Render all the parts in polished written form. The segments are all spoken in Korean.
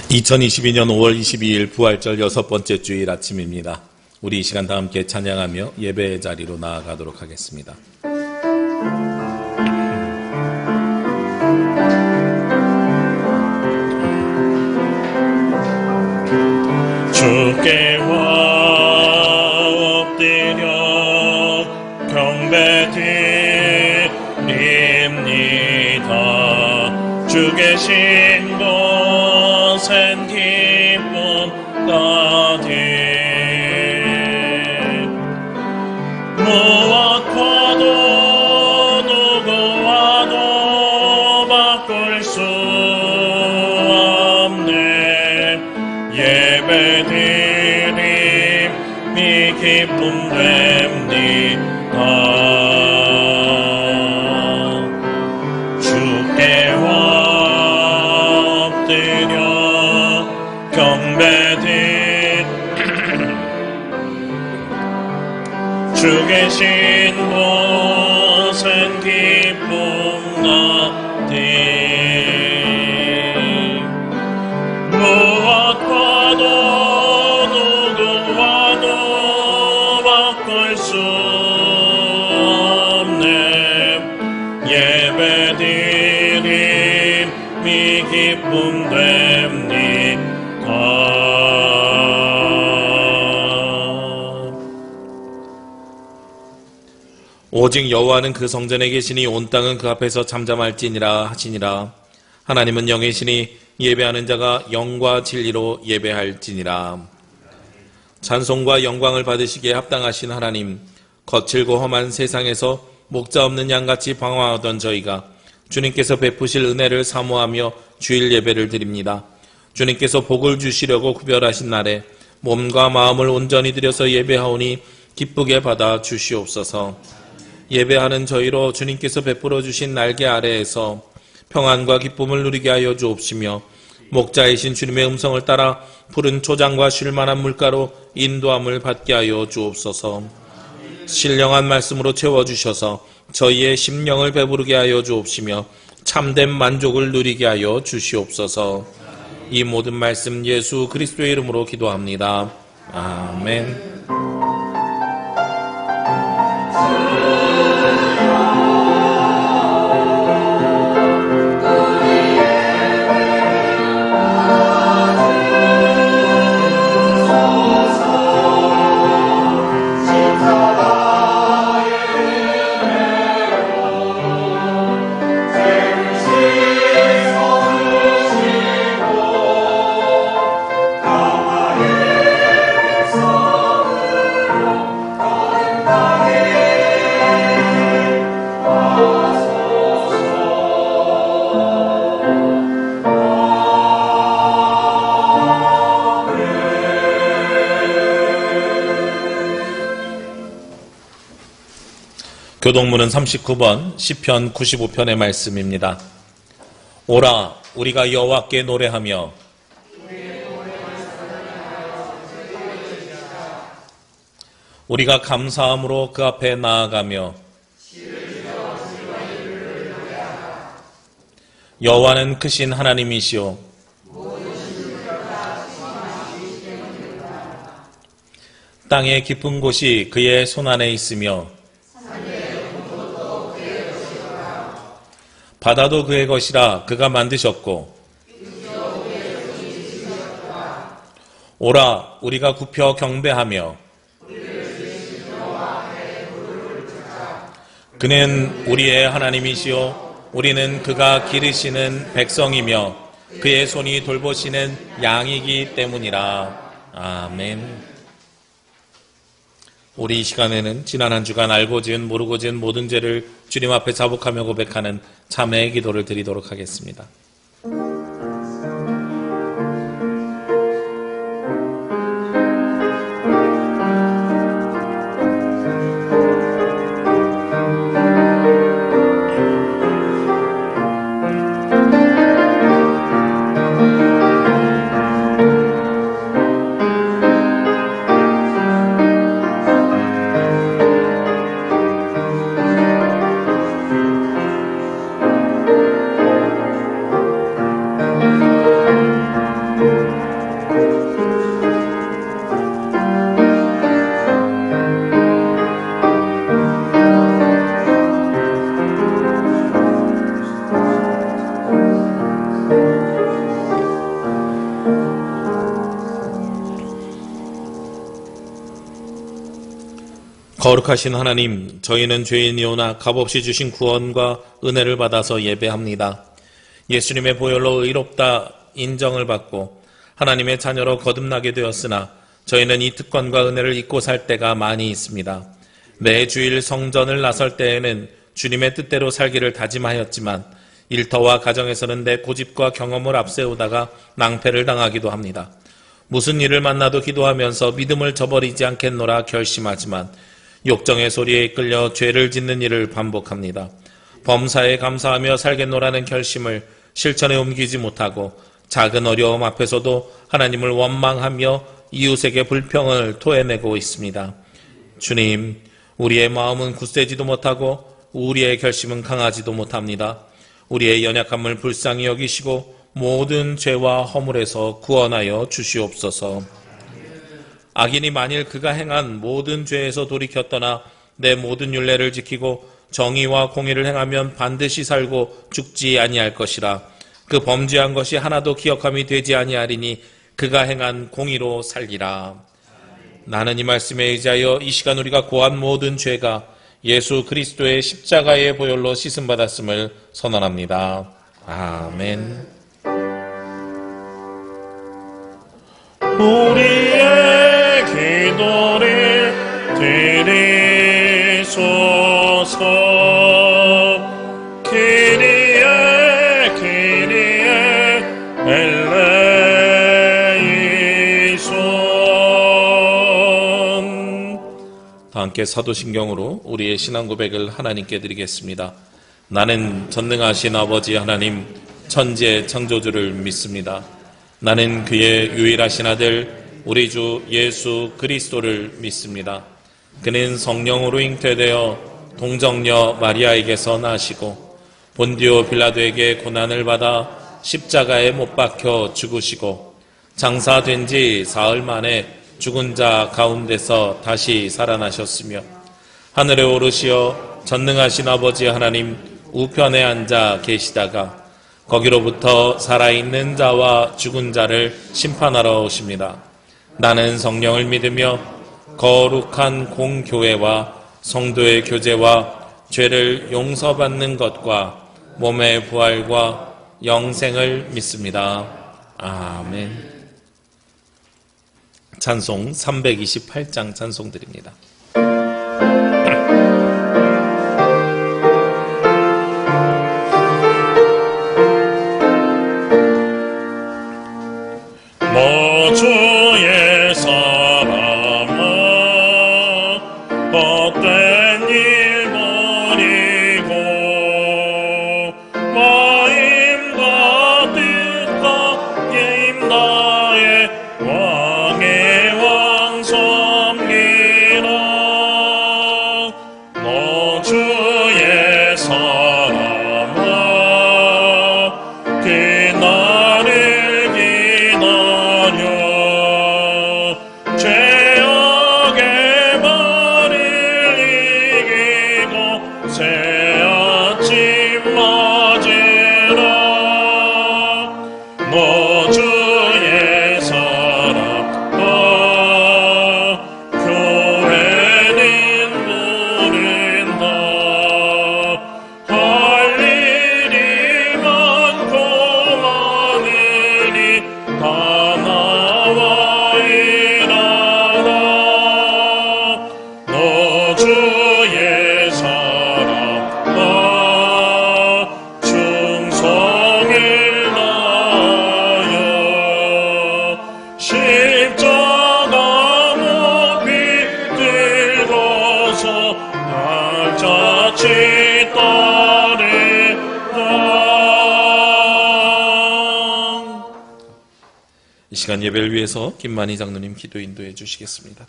2022년 5월 22일 부활절 6번째 주일 아침입니다. 우리 이 시간 다 함께 찬양하며 예배의 자리로 나아가도록 하겠습니다. 주께 엎드려 경배드립니다. 주 계신 곳엔 기쁨 가득 무엇과도 누구와도 바꿀 수 없네. 예배드림이 기쁨 됩니다. 주께 엎드려 주 계신 곳엔 기쁨 가득 무엇과도 누구와도 바꿀 수 없네. 예배드림이 기쁨 됩니다. 오직 여호와는 그 성전에 계시니 온 땅은 그 앞에서 잠잠할지니라 하시니라. 하나님은 영이시니 예배하는 자가 영과 진리로 예배할지니라. 찬송과 영광을 받으시기에 합당하신 하나님, 거칠고 험한 세상에서 목자 없는 양같이 방황하던 저희가 주님께서 베푸실 은혜를 사모하며 주일 예배를 드립니다. 주님께서 복을 주시려고 구별하신 날에 몸과 마음을 온전히 들여서 예배하오니 기쁘게 받아 주시옵소서. 예배하는 저희로 주님께서 베풀어 주신 날개 아래에서 평안과 기쁨을 누리게 하여 주옵시며 목자이신 주님의 음성을 따라 푸른 초장과 쉴만한 물가로 인도함을 받게 하여 주옵소서. 신령한 말씀으로 채워주셔서 저희의 심령을 배부르게 하여 주옵시며 참된 만족을 누리게 하여 주시옵소서. 이 모든 말씀 예수 그리스도의 이름으로 기도합니다. 아멘. 교동문은 39번 시편 95편의 말씀입니다. 오라 우리가 여호와께 노래하며 우리가 감사함으로 그 앞에 나아가며 여호와는 크신 하나님이시오 땅의 깊은 곳이 그의 손안에 있으며 바다도 그의 것이라 그가 만드셨고 오라 우리가 굽혀 경배하며 그는 우리의 하나님이시요 우리는 그가 기르시는 백성이며 그의 손이 돌보시는 양이기 때문이라. 아멘. 우리 이 시간에는 지난 한 주간 알고 지은 모르고 지은 모든 죄를 주님 앞에 자복하며 고백하는 참회의 기도를 드리도록 하겠습니다. 거룩하신 하나님, 저희는 죄인이오나 값없이 주신 구원과 은혜를 받아서 예배합니다. 예수님의 보혈로 의롭다 인정을 받고 하나님의 자녀로 거듭나게 되었으나 저희는 이 특권과 은혜를 잊고 살 때가 많이 있습니다. 매 주일 성전을 나설 때에는 주님의 뜻대로 살기를 다짐하였지만 일터와 가정에서는 내 고집과 경험을 앞세우다가 낭패를 당하기도 합니다. 무슨 일을 만나도 기도하면서 믿음을 저버리지 않겠노라 결심하지만 욕정의 소리에 이끌려 죄를 짓는 일을 반복합니다. 범사에 감사하며 살겠노라는 결심을 실천에 옮기지 못하고 작은 어려움 앞에서도 하나님을 원망하며 이웃에게 불평을 토해내고 있습니다. 주님, 우리의 마음은 굳세지도 못하고 우리의 결심은 강하지도 못합니다. 우리의 연약함을 불쌍히 여기시고 모든 죄와 허물에서 구원하여 주시옵소서. 악인이 만일 그가 행한 모든 죄에서 돌이켜 떠나 내 모든 율례를 지키고 정의와 공의를 행하면 반드시 살고 죽지 아니할 것이라. 그 범죄한 것이 하나도 기억함이 되지 아니하리니 그가 행한 공의로 살리라. 나는 이 말씀에 의지하여 이 시간 우리가 고한 모든 죄가 예수 그리스도의 십자가의 보혈로 씻음받았음을 선언합니다. 아멘. 우리의 기도를 들으소서. kyrie kyrie eleison. 다 함께 사도신경으로 우리의 신앙 고백을 하나님께 드리겠습니다. 나는 전능하신 아버지 하나님 천지의 창조주를 믿습니다. 나는 그의 유일하신 아들 우리 주 예수 그리스도를 믿습니다. 그는 성령으로 잉태되어 동정녀 마리아에게서 나시고 본디오 빌라도에게 고난을 받아 십자가에 못 박혀 죽으시고 장사된 지 사흘 만에 죽은 자 가운데서 다시 살아나셨으며 하늘에 오르시어 전능하신 아버지 하나님 우편에 앉아 계시다가 거기로부터 살아있는 자와 죽은 자를 심판하러 오십니다. 나는 성령을 믿으며 거룩한 공교회와 성도의 교제와 죄를 용서받는 것과 몸의 부활과 영생을 믿습니다. 아멘. 찬송 328장 찬송 드립니다. 주의 사람아 헛된 일 버리고 마음과 뜻과 예임 다해 왕의 왕 섬기라. 너 주의 사람아 그날을 죄악의 발을 이기고 새 아침 맞으라. 너 주의 사랑과 교회는 모른다. 할 일이 많고 많으니 다 나와 일하라. 너 주의 사랑과 충성을 다하여 십자가 높이 들고서 날짜치 따르라. 이 시간 예배를 위해서 김만희 장로님 기도 인도해 주시겠습니다.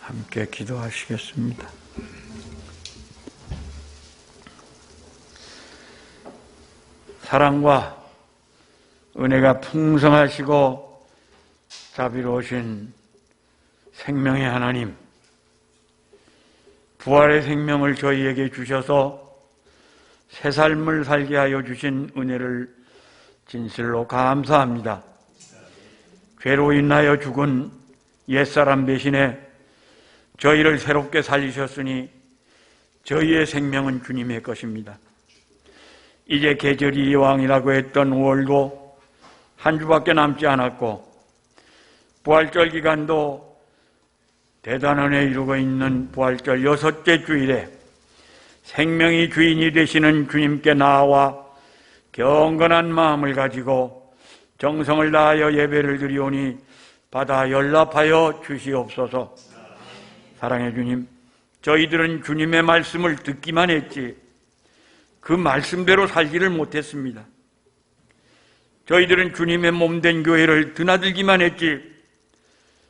함께 기도하시겠습니다. 사랑과 은혜가 풍성하시고 자비로우신 생명의 하나님, 부활의 생명을 저희에게 주셔서 새 삶을 살게 하여 주신 은혜를 진실로 감사합니다. 죄로 인하여 죽은 옛사람 대신에 저희를 새롭게 살리셨으니 저희의 생명은 주님의 것입니다. 이제 계절이 이왕이라고 했던 5월도 한 주밖에 남지 않았고 부활절 기간도 대단한 해 이루고 있는 부활절 6째 주일에 생명이 주인이 되시는 주님께 나아와 경건한 마음을 가지고 정성을 다하여 예배를 드리오니 받아 연락하여 주시옵소서. 사랑의 주님, 저희들은 주님의 말씀을 듣기만 했지 그 말씀대로 살지를 못했습니다. 저희들은 주님의 몸된 교회를 드나들기만 했지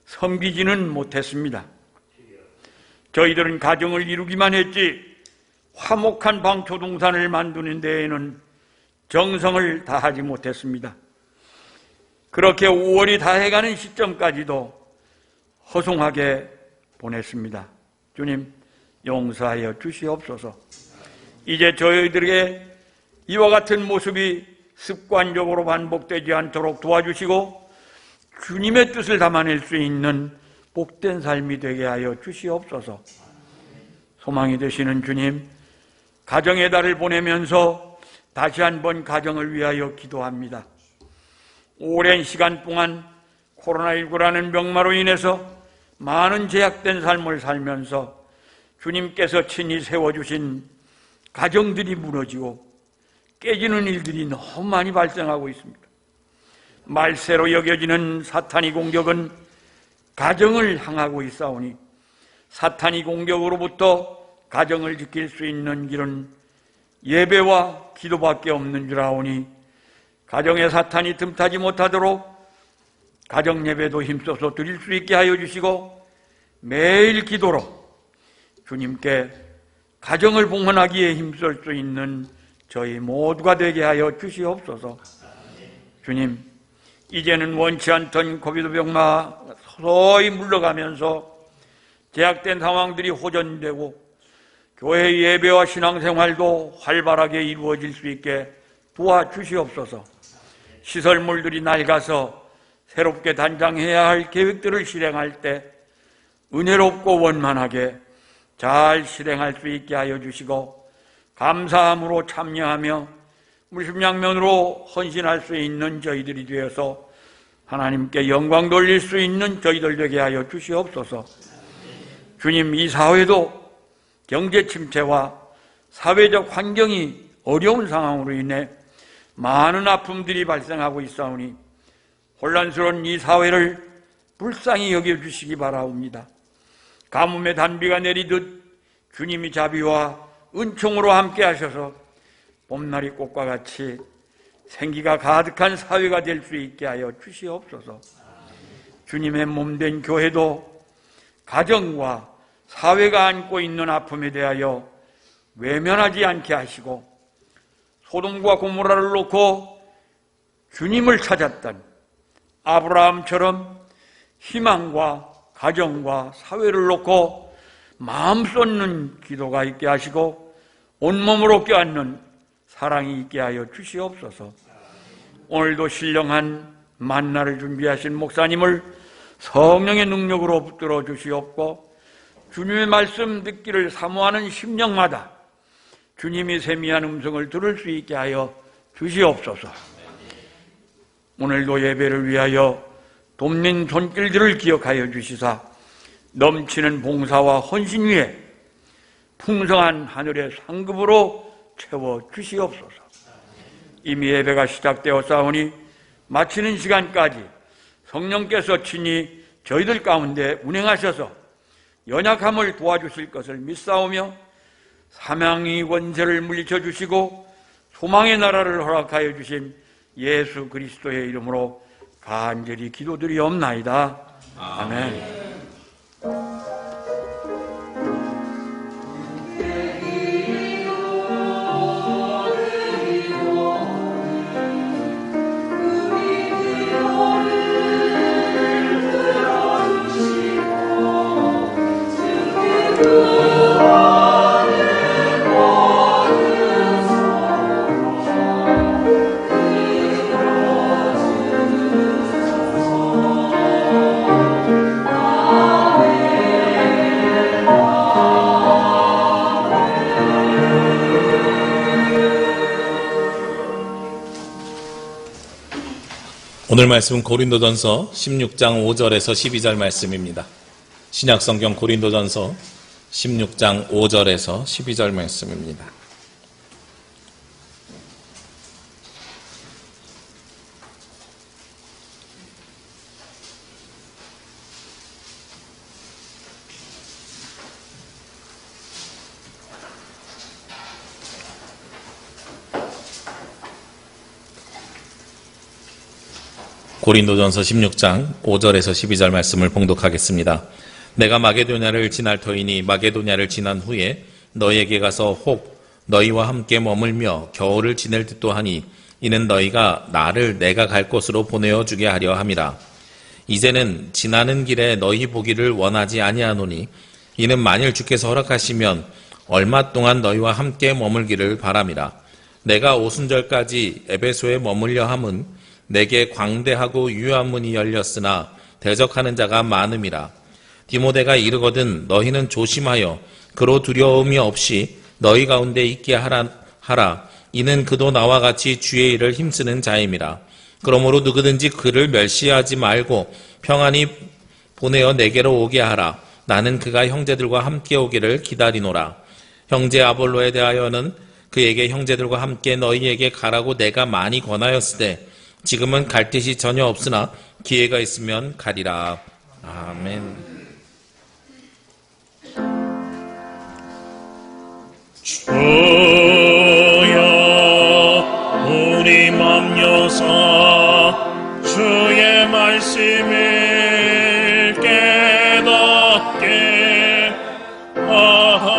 섬기지는 못했습니다. 저희들은 가정을 이루기만 했지 화목한 방초동산을 만드는 데에는 정성을 다하지 못했습니다. 그렇게 5월이 다해가는 시점까지도 허송하게 보냈습니다. 주님, 용서하여 주시옵소서. 이제 저희들에게 이와 같은 모습이 습관적으로 반복되지 않도록 도와주시고 주님의 뜻을 담아낼 수 있는 복된 삶이 되게 하여 주시옵소서. 소망이 되시는 주님, 가정의 달을 보내면서 다시 한번 가정을 위하여 기도합니다. 오랜 시간 동안 코로나19라는 병마로 인해서 많은 제약된 삶을 살면서 주님께서 친히 세워주신 가정들이 무너지고 깨지는 일들이 너무 많이 발생하고 있습니다. 말세로 여겨지는 사탄의 공격은 가정을 향하고 있사오니 사탄의 공격으로부터 가정을 지킬 수 있는 길은 예배와 기도밖에 없는 줄 아오니 가정에 사탄이 틈타지 못하도록 가정 예배도 힘써서 드릴 수 있게 하여 주시고 매일 기도로 주님께 가정을 봉헌하기에 힘쓸 수 있는 저희 모두가 되게 하여 주시옵소서. 주님, 이제는 원치 않던 코비드 병마 서서히 물러가면서 제약된 상황들이 호전되고 교회 예배와 신앙생활도 활발하게 이루어질 수 있게 도와주시옵소서. 시설물들이 낡아서 새롭게 단장해야 할 계획들을 실행할 때 은혜롭고 원만하게 잘 실행할 수 있게 하여 주시고 감사함으로 참여하며 물심양면으로 헌신할 수 있는 저희들이 되어서 하나님께 영광 돌릴 수 있는 저희들 되게 하여 주시옵소서. 주님, 이 사회도 경제 침체와 사회적 환경이 어려운 상황으로 인해 많은 아픔들이 발생하고 있사오니 혼란스러운 이 사회를 불쌍히 여겨주시기 바라옵니다. 가뭄의 단비가 내리듯 주님이 자비와 은총으로 함께 하셔서 봄날이 꽃과 같이 생기가 가득한 사회가 될 수 있게 하여 주시옵소서. 주님의 몸된 교회도 가정과 사회가 안고 있는 아픔에 대하여 외면하지 않게 하시고 소돔과 고모라를 놓고 주님을 찾았던 아브라함처럼 희망과 가정과 사회를 놓고 마음 쏟는 기도가 있게 하시고 온몸으로 껴안는 사랑이 있게 하여 주시옵소서. 오늘도 신령한 만나를 준비하신 목사님을 성령의 능력으로 붙들어 주시옵고 주님의 말씀 듣기를 사모하는 심령마다 주님이 세미한 음성을 들을 수 있게 하여 주시옵소서. 오늘도 예배를 위하여 돕는 손길들을 기억하여 주시사 넘치는 봉사와 헌신 위에 풍성한 하늘의 상급으로 채워 주시옵소서. 이미 예배가 시작되었사오니 마치는 시간까지 성령께서 친히 저희들 가운데 운행하셔서 연약함을 도와주실 것을 믿사오며 사망의 권세를 물리쳐 주시고 소망의 나라를 허락하여 주신 예수 그리스도의 이름으로 간절히 기도드리옵나이다. 아멘. 오늘 말씀은 고린도전서 16장 5절에서 12절 말씀입니다. 신약성경 고린도전서 16장 5절에서 12절 말씀입니다. 고린도전서 16장 5절에서 12절 말씀을 봉독하겠습니다. 내가 마게도냐를 지날 터이니 마게도냐를 지난 후에 너희에게 가서 혹 너희와 함께 머물며 겨울을 지낼 듯도 하니 이는 너희가 나를 내가 갈 곳으로 보내어 주게 하려 함이라. 이제는 지나는 길에 너희 보기를 원하지 아니하노니 이는 만일 주께서 허락하시면 얼마 동안 너희와 함께 머물기를 바람이라. 내가 오순절까지 에베소에 머물려 함은 내게 광대하고 유효한 문이 열렸으나 대적하는 자가 많음이라. 디모데가 이르거든 너희는 조심하여 그로 두려움이 없이 너희 가운데 있게 하라. 이는 그도 나와 같이 주의 일을 힘쓰는 자임이라. 그러므로 누구든지 그를 멸시하지 말고 평안히 보내어 내게로 오게 하라. 나는 그가 형제들과 함께 오기를 기다리노라. 형제 아볼로에 대하여는 그에게 형제들과 함께 너희에게 가라고 내가 많이 권하였으되 지금은 갈 뜻이 전혀 없으나 기회가 있으면 가리라. 아멘. 주여 우리 맘 여사 주의 말씀을 깨닫게 하옵소서.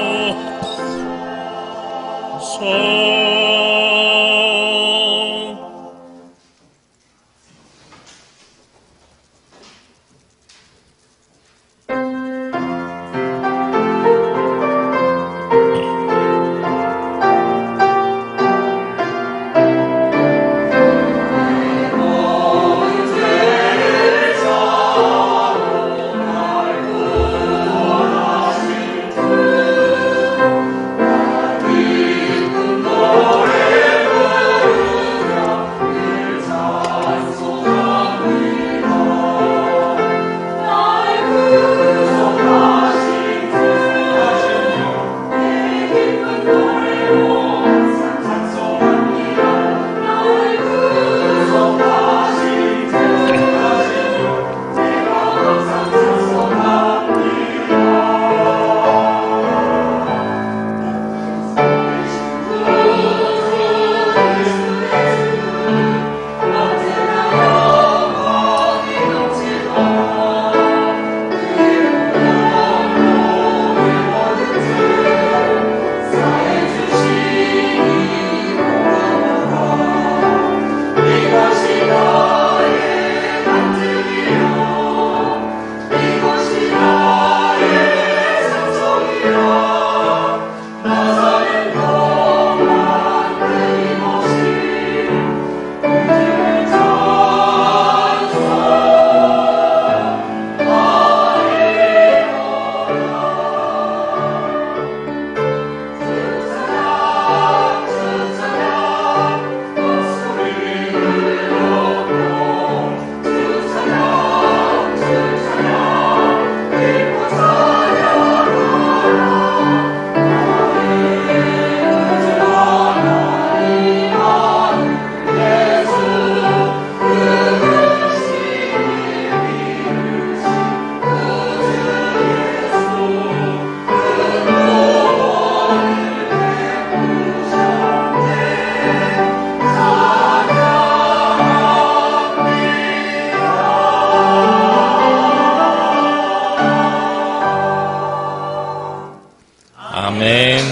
아멘.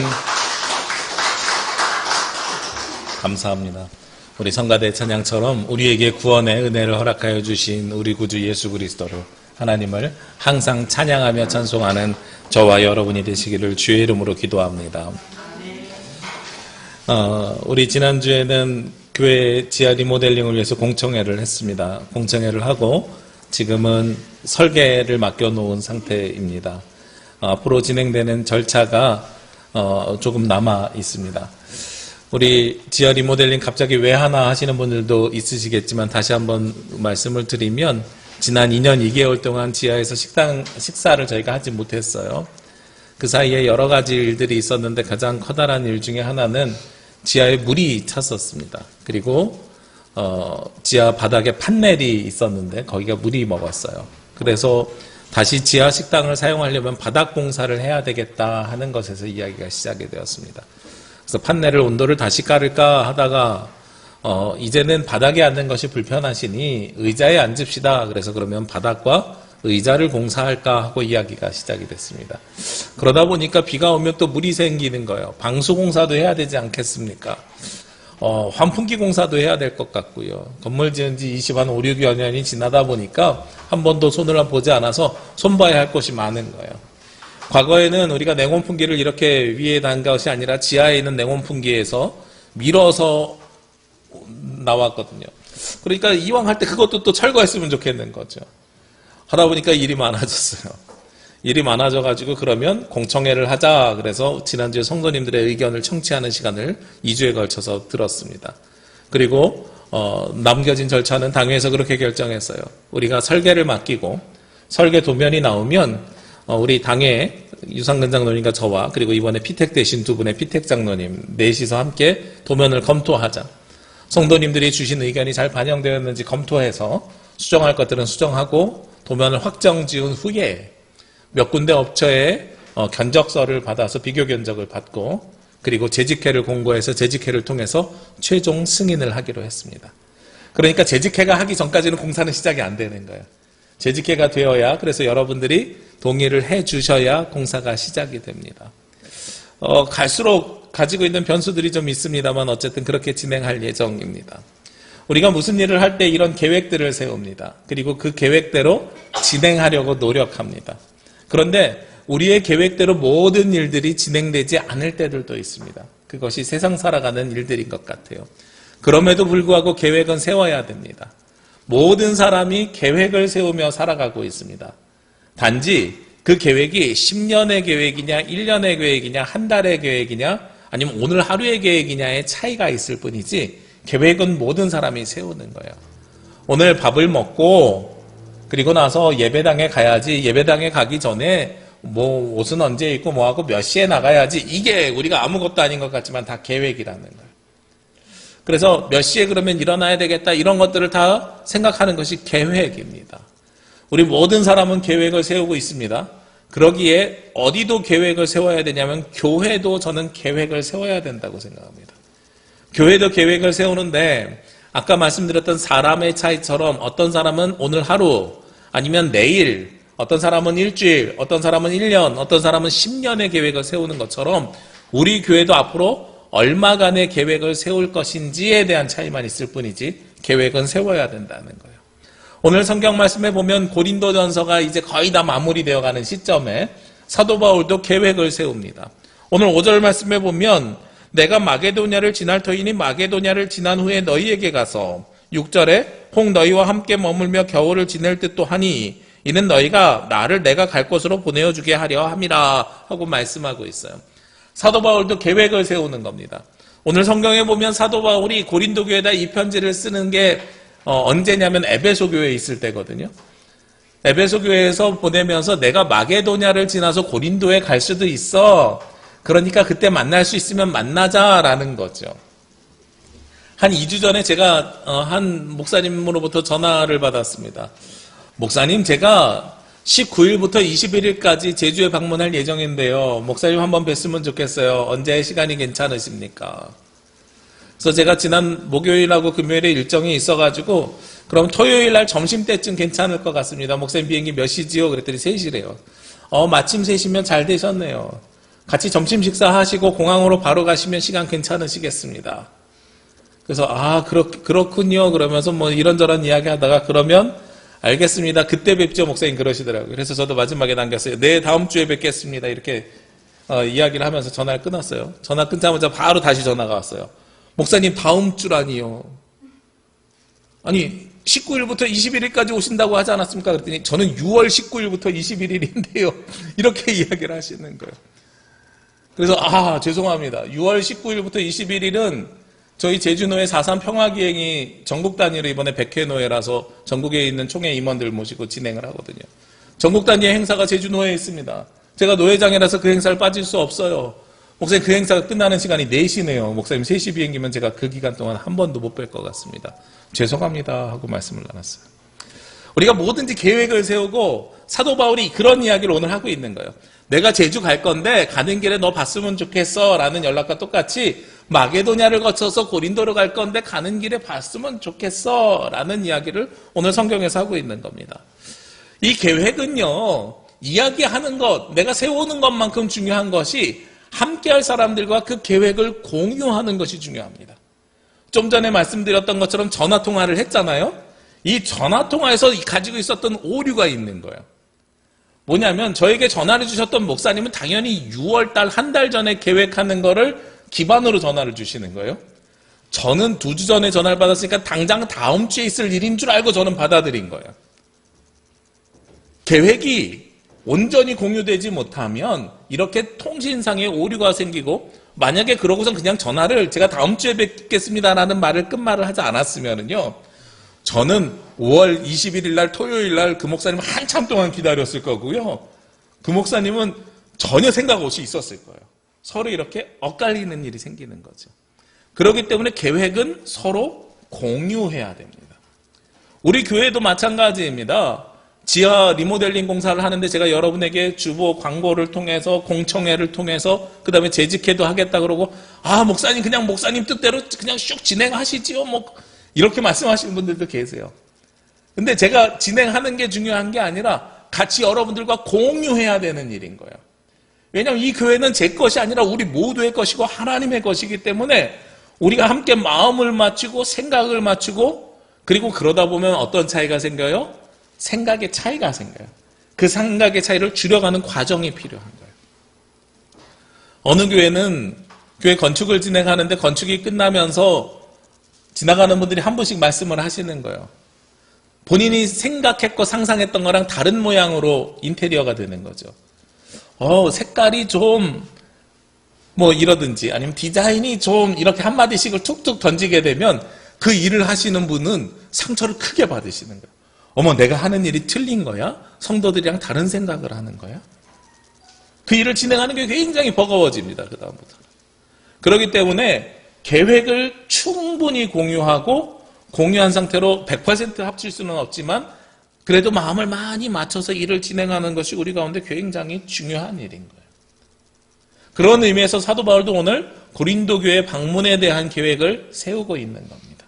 감사합니다. 우리 성가대 찬양처럼 우리에게 구원의 은혜를 허락하여 주신 우리 구주 예수 그리스도로 하나님을 항상 찬양하며 찬송하는 저와 여러분이 되시기를 주의 이름으로 기도합니다. 우리 지난주에는 교회 지하 리모델링을 위해서 공청회를 했습니다. 공청회를 하고 지금은 설계를 맡겨놓은 상태입니다. 앞으로 진행되는 절차가 조금 남아 있습니다. 우리 지하 리모델링 갑자기 왜 하나 하시는 분들도 있으시겠지만 다시 한번 말씀을 드리면 지난 2년 2개월 동안 지하에서 식사를 저희가 하지 못했어요. 그 사이에 여러 가지 일들이 있었는데 가장 커다란 일 중에 하나는 지하에 물이 찼었습니다. 그리고 지하 바닥에 판넬이 있었는데 거기가 물이 먹었어요. 그래서 다시 지하 식당을 사용하려면 바닥 공사를 해야 되겠다 하는 것에서 이야기가 시작이 되었습니다. 그래서 판넬을 온도를 다시 깔을까 하다가 이제는 바닥에 앉는 것이 불편하시니 의자에 앉읍시다. 그래서 그러면 바닥과 의자를 공사할까 하고 이야기가 시작이 됐습니다. 그러다 보니까 비가 오면 또 물이 생기는 거예요. 방수 공사도 해야 되지 않겠습니까? 환풍기 공사도 해야 될 것 같고요. 건물 지은 지 5, 6년이 지나다 보니까 한 번도 손을 보지 않아서 손봐야 할 것이 많은 거예요. 과거에는 우리가 냉온풍기를 이렇게 위에 단 것이 아니라 지하에 있는 냉온풍기에서 밀어서 나왔거든요. 그러니까 이왕 할 때 그것도 또 철거했으면 좋겠는 거죠. 하다 보니까 일이 많아졌어요. 일이 많아져가지고 그러면 공청회를 하자. 그래서 지난주에 성도님들의 의견을 청취하는 시간을 2주에 걸쳐서 들었습니다. 그리고 남겨진 절차는 당회에서 그렇게 결정했어요. 우리가 설계를 맡기고 설계 도면이 나오면 우리 당회 유상근 장로님과 저와 그리고 이번에 피택 되신 두 분의 피택 장로님 넷이서 함께 도면을 검토하자. 성도님들이 주신 의견이 잘 반영되었는지 검토해서 수정할 것들은 수정하고 도면을 확정 지은 후에 몇 군데 업체에 견적서를 받아서 비교 견적을 받고 그리고 재직회를 공고해서 재직회를 통해서 최종 승인을 하기로 했습니다. 그러니까 재직회가 하기 전까지는 공사는 시작이 안 되는 거예요. 재직회가 되어야 그래서 여러분들이 동의를 해 주셔야 공사가 시작이 됩니다. 갈수록 가지고 있는 변수들이 좀 있습니다만 어쨌든 그렇게 진행할 예정입니다. 우리가 무슨 일을 할 때 이런 계획들을 세웁니다. 그리고 그 계획대로 진행하려고 노력합니다. 그런데 우리의 계획대로 모든 일들이 진행되지 않을 때들도 있습니다. 그것이 세상 살아가는 일들인 것 같아요. 그럼에도 불구하고 계획은 세워야 됩니다. 모든 사람이 계획을 세우며 살아가고 있습니다. 단지 그 계획이 10년의 계획이냐 1년의 계획이냐 한 달의 계획이냐 아니면 오늘 하루의 계획이냐의 차이가 있을 뿐이지 계획은 모든 사람이 세우는 거예요. 오늘 밥을 먹고 그리고 나서 예배당에 가야지 예배당에 가기 전에 뭐 옷은 언제 입고 뭐하고 몇 시에 나가야지 이게 우리가 아무것도 아닌 것 같지만 다 계획이라는 거예요. 그래서 몇 시에 그러면 일어나야 되겠다 이런 것들을 다 생각하는 것이 계획입니다. 우리 모든 사람은 계획을 세우고 있습니다. 그러기에 어디도 계획을 세워야 되냐면 교회도 저는 계획을 세워야 된다고 생각합니다. 교회도 계획을 세우는데 아까 말씀드렸던 사람의 차이처럼 어떤 사람은 오늘 하루 아니면 내일 어떤 사람은 일주일 어떤 사람은 1년 어떤 사람은 10년의 계획을 세우는 것처럼 우리 교회도 앞으로 얼마간의 계획을 세울 것인지에 대한 차이만 있을 뿐이지 계획은 세워야 된다는 거예요. 오늘 성경 말씀에 보면 고린도전서가 이제 거의 다 마무리되어 가는 시점에 사도 바울도 계획을 세웁니다. 오늘 5절 말씀에 보면 내가 마게도냐를 지날 터이니 마게도냐를 지난 후에 너희에게 가서 6절에 혹 너희와 함께 머물며 겨울을 지낼 듯도 하니 이는 너희가 나를 내가 갈 곳으로 보내어 주게 하려 함이라 하고 말씀하고 있어요. 사도 바울도 계획을 세우는 겁니다. 오늘 성경에 보면 사도 바울이 고린도 교회에다 이 편지를 쓰는 게 언제냐면 에베소 교회에 있을 때거든요. 에베소 교회에서 보내면서 내가 마게도냐를 지나서 고린도에 갈 수도 있어. 그러니까 그때 만날 수 있으면 만나자라는 거죠. 한 2주 전에 제가 한 목사님으로부터 전화를 받았습니다. 목사님, 제가 19일부터 21일까지 제주에 방문할 예정인데요. 목사님 한번 뵀으면 좋겠어요. 언제 시간이 괜찮으십니까? 그래서 제가 지난 목요일하고 금요일에 일정이 있어가지고 그럼 토요일 날 점심때쯤 괜찮을 것 같습니다. 목사님 비행기 몇 시지요? 그랬더니 3시래요. 마침 3시면 잘 되셨네요. 같이 점심 식사하시고 공항으로 바로 가시면 시간 괜찮으시겠습니다. 그래서 그렇군요. 그러면서 뭐 이런저런 이야기 하다가 그러면 알겠습니다. 그때 뵙죠. 목사님 그러시더라고요. 그래서 저도 마지막에 남겼어요. 네, 다음 주에 뵙겠습니다. 이렇게 이야기를 하면서 전화를 끊었어요. 전화 끊자마자 바로 다시 전화가 왔어요. 목사님 다음 주라니요. 아니 19일부터 21일까지 오신다고 하지 않았습니까? 그랬더니 저는 6월 19일부터 21일인데요. 이렇게 이야기를 하시는 거예요. 그래서 죄송합니다. 6월 19일부터 21일은 저희 제주노회 4.3 평화기행이 전국 단위로 이번에 100회 노회라서 전국에 있는 총회 임원들 모시고 진행을 하거든요. 전국 단위의 행사가 제주노회에 있습니다. 제가 노회장이라서 그 행사를 빠질 수 없어요. 목사님, 그 행사가 끝나는 시간이 4시네요. 목사님 3시 비행기면 제가 그 기간 동안 한 번도 못 뵐 것 같습니다. 죄송합니다 하고 말씀을 나눴어요. 우리가 뭐든지 계획을 세우고 사도 바울이 그런 이야기를 오늘 하고 있는 거예요. 내가 제주 갈 건데 가는 길에 너 봤으면 좋겠어 라는 연락과 똑같이 마게도냐를 거쳐서 고린도로 갈 건데 가는 길에 봤으면 좋겠어 라는 이야기를 오늘 성경에서 하고 있는 겁니다. 이 계획은요, 이야기하는 것, 내가 세우는 것만큼 중요한 것이 함께할 사람들과 그 계획을 공유하는 것이 중요합니다. 좀 전에 말씀드렸던 것처럼 전화통화를 했잖아요. 이 전화통화에서 가지고 있었던 오류가 있는 거예요. 뭐냐면 저에게 전화를 주셨던 목사님은 당연히 6월달 한 달 전에 계획하는 거를 기반으로 전화를 주시는 거예요. 저는 2주 전에 전화를 받았으니까 당장 다음 주에 있을 일인 줄 알고 저는 받아들인 거예요. 계획이 온전히 공유되지 못하면 이렇게 통신상의 오류가 생기고, 만약에 그러고선 그냥 전화를 제가 다음 주에 뵙겠습니다라는 말을 끝말을 하지 않았으면은요, 저는 5월 21일 날 토요일 날 그 목사님 한참 동안 기다렸을 거고요. 그 목사님은 전혀 생각 없이 있었을 거예요. 서로 이렇게 엇갈리는 일이 생기는 거죠. 그렇기 때문에 계획은 서로 공유해야 됩니다. 우리 교회도 마찬가지입니다. 지하 리모델링 공사를 하는데 제가 여러분에게 주보 광고를 통해서 공청회를 통해서 그 다음에 재직회도 하겠다 그러고, 목사님 그냥 목사님 뜻대로 그냥 쑥 진행하시지요 뭐 이렇게 말씀하시는 분들도 계세요. 근데 제가 진행하는 게 중요한 게 아니라 같이 여러분들과 공유해야 되는 일인 거예요. 왜냐하면 이 교회는 제 것이 아니라 우리 모두의 것이고 하나님의 것이기 때문에 우리가 함께 마음을 맞추고 생각을 맞추고, 그리고 그러다 보면 어떤 차이가 생겨요? 생각의 차이가 생겨요. 그 생각의 차이를 줄여가는 과정이 필요한 거예요. 어느 교회는 교회 건축을 진행하는데 건축이 끝나면서 지나가는 분들이 한 분씩 말씀을 하시는 거예요. 본인이 생각했고 상상했던 거랑 다른 모양으로 인테리어가 되는 거죠. 색깔이 좀 뭐 이러든지 아니면 디자인이 좀 이렇게 한마디씩을 툭툭 던지게 되면 그 일을 하시는 분은 상처를 크게 받으시는 거예요. 어머, 내가 하는 일이 틀린 거야? 성도들이랑 다른 생각을 하는 거야? 그 일을 진행하는 게 굉장히 버거워집니다. 그 다음부터. 그렇기 때문에 계획을 충분히 공유하고, 공유한 상태로 100% 합칠 수는 없지만 그래도 마음을 많이 맞춰서 일을 진행하는 것이 우리 가운데 굉장히 중요한 일인 거예요. 그런 의미에서 사도 바울도 오늘 고린도 교회 방문에 대한 계획을 세우고 있는 겁니다.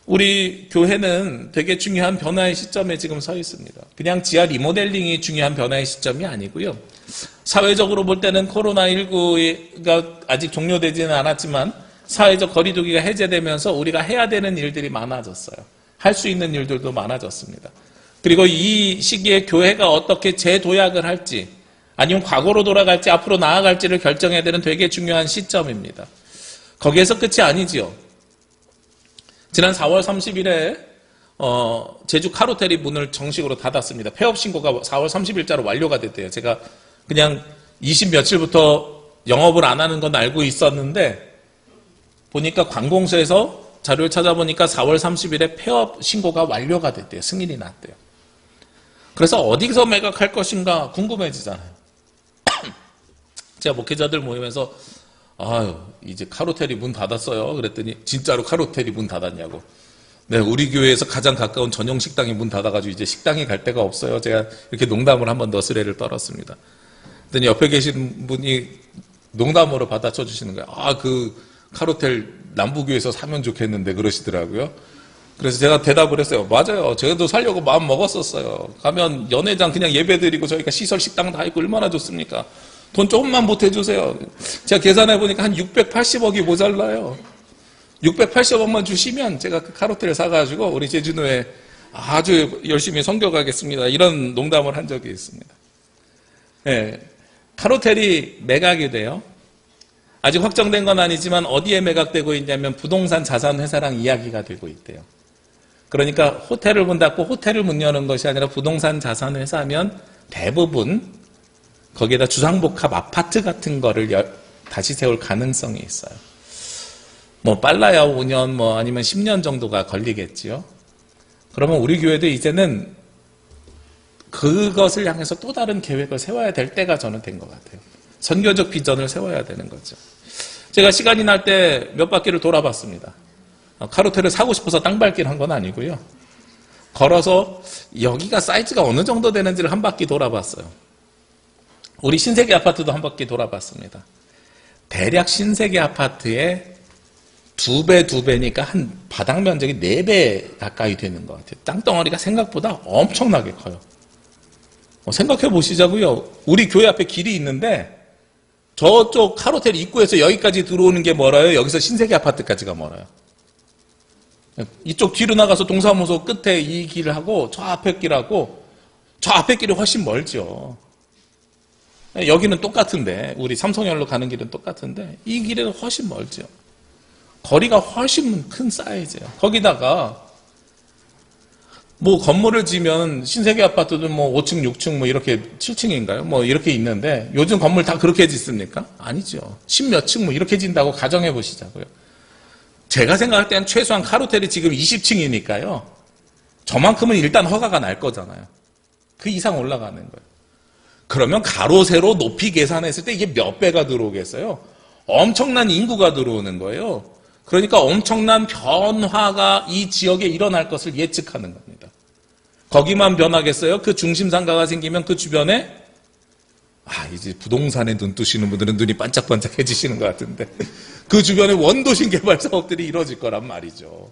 우리 교회는 되게 중요한 변화의 시점에 지금 서 있습니다. 그냥 지하 리모델링이 중요한 변화의 시점이 아니고요. 사회적으로 볼 때는 코로나19가 아직 종료되지는 않았지만 사회적 거리두기가 해제되면서 우리가 해야 되는 일들이 많아졌어요. 할 수 있는 일들도 많아졌습니다. 그리고 이 시기에 교회가 어떻게 재도약을 할지, 아니면 과거로 돌아갈지 앞으로 나아갈지를 결정해야 되는 되게 중요한 시점입니다. 거기에서 끝이 아니지요. 지난 4월 30일에 제주 카루텔이 문을 정식으로 닫았습니다. 폐업 신고가 4월 30일자로 완료가 됐대요. 제가 그냥 20 며칠부터 영업을 안 하는 건 알고 있었는데 보니까 관공서에서 자료를 찾아보니까 4월 30일에 폐업 신고가 완료가 됐대요. 승인이 났대요. 그래서 어디서 매각할 것인가 궁금해지잖아요. 제가 목회자들 모임에서 이제 카루텔이 문 닫았어요. 그랬더니 진짜로 카루텔이 문 닫았냐고. 네, 우리 교회에서 가장 가까운 전용 식당이 문 닫아가지고 이제 식당에 갈 데가 없어요. 제가 이렇게 농담을 한번 너스레를 떨었습니다. 그랬더니 옆에 계신 분이 농담으로 받아쳐 주시는 거예요. 그 카루텔 남부교에서 사면 좋겠는데 그러시더라고요. 그래서 제가 대답을 했어요. 맞아요. 저도 살려고 마음 먹었었어요. 가면 연회장 그냥 예배드리고 저희가 시설 식당 다 있고 얼마나 좋습니까? 돈 조금만 보태주세요. 제가 계산해보니까 한 680억이 모자라요. 680억만 주시면 제가 그 카루텔 사가지고 우리 제주도에 아주 열심히 섬겨가겠습니다. 이런 농담을 한 적이 있습니다. 네, 카루텔이 매각이 돼요. 아직 확정된 건 아니지만 어디에 매각되고 있냐면 부동산 자산회사랑 이야기가 되고 있대요. 그러니까 호텔을 문 닫고 호텔을 문 여는 것이 아니라 부동산 자산회사면 대부분 거기에다 주상복합 아파트 같은 거를 다시 세울 가능성이 있어요. 뭐 빨라야 5년 뭐 아니면 10년 정도가 걸리겠지요. 그러면 우리 교회도 이제는 그것을 향해서 또 다른 계획을 세워야 될 때가 저는 된 것 같아요. 선교적 비전을 세워야 되는 거죠. 제가 시간이 날 때 몇 바퀴를 돌아봤습니다. 카로텔을 사고 싶어서 땅밟기를 한 건 아니고요. 걸어서 여기가 사이즈가 어느 정도 되는지를 한 바퀴 돌아봤어요. 우리 신세계 아파트도 한 바퀴 돌아봤습니다. 대략 신세계 아파트의 2배니까 한 바닥 면적이 4배 가까이 되는 것 같아요. 땅덩어리가 생각보다 엄청나게 커요. 생각해 보시자고요. 우리 교회 앞에 길이 있는데 저쪽 카로텔 입구에서 여기까지 들어오는 게 멀어요. 여기서 신세계 아파트까지가 멀어요. 이쪽 뒤로 나가서 동사무소 끝에 이 길을 하고 저 앞에 길하고 저 앞에 길이 훨씬 멀죠. 여기는 똑같은데 우리 삼성열로 가는 길은 똑같은데 이 길은 훨씬 멀죠. 거리가 훨씬 큰 사이즈예요. 거기다가 뭐 건물을 지면 신세계 아파트도 뭐 5층, 6층 뭐 이렇게 7층인가요? 뭐 이렇게 있는데 요즘 건물 다 그렇게 짓습니까? 아니죠. 10몇 층 뭐 이렇게 진다고 가정해 보시자고요. 제가 생각할 때는 최소한 카로텔이 지금 20층이니까요. 저만큼은 일단 허가가 날 거잖아요. 그 이상 올라가는 거예요. 그러면 가로, 세로, 높이 계산했을 때 이게 몇 배가 들어오겠어요? 엄청난 인구가 들어오는 거예요. 그러니까 엄청난 변화가 이 지역에 일어날 것을 예측하는 겁니다. 거기만 변하겠어요? 그 중심 상가가 생기면 그 주변에 이제 부동산에 눈 뜨시는 분들은 눈이 반짝반짝해지시는 것 같은데 그 주변에 원도심 개발 사업들이 이루어질 거란 말이죠.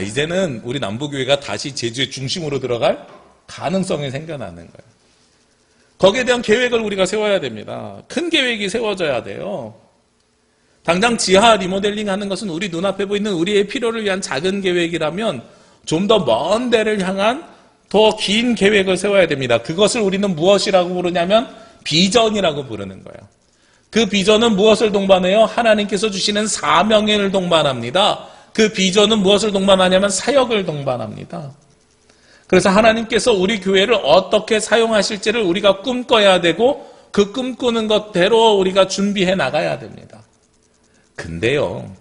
이제는 우리 남부교회가 다시 제주의 중심으로 들어갈 가능성이 생겨나는 거예요. 거기에 대한 계획을 우리가 세워야 됩니다. 큰 계획이 세워져야 돼요. 당장 지하 리모델링 하는 것은 우리 눈앞에 보이는 우리의 필요를 위한 작은 계획이라면 좀 더 먼 데를 향한 더 긴 계획을 세워야 됩니다. 그것을 우리는 무엇이라고 부르냐면 비전이라고 부르는 거예요. 그 비전은 무엇을 동반해요? 하나님께서 주시는 사명을 동반합니다. 그 비전은 무엇을 동반하냐면 사역을 동반합니다. 그래서 하나님께서 우리 교회를 어떻게 사용하실지를 우리가 꿈꿔야 되고 그 꿈꾸는 것대로 우리가 준비해 나가야 됩니다. 근데요,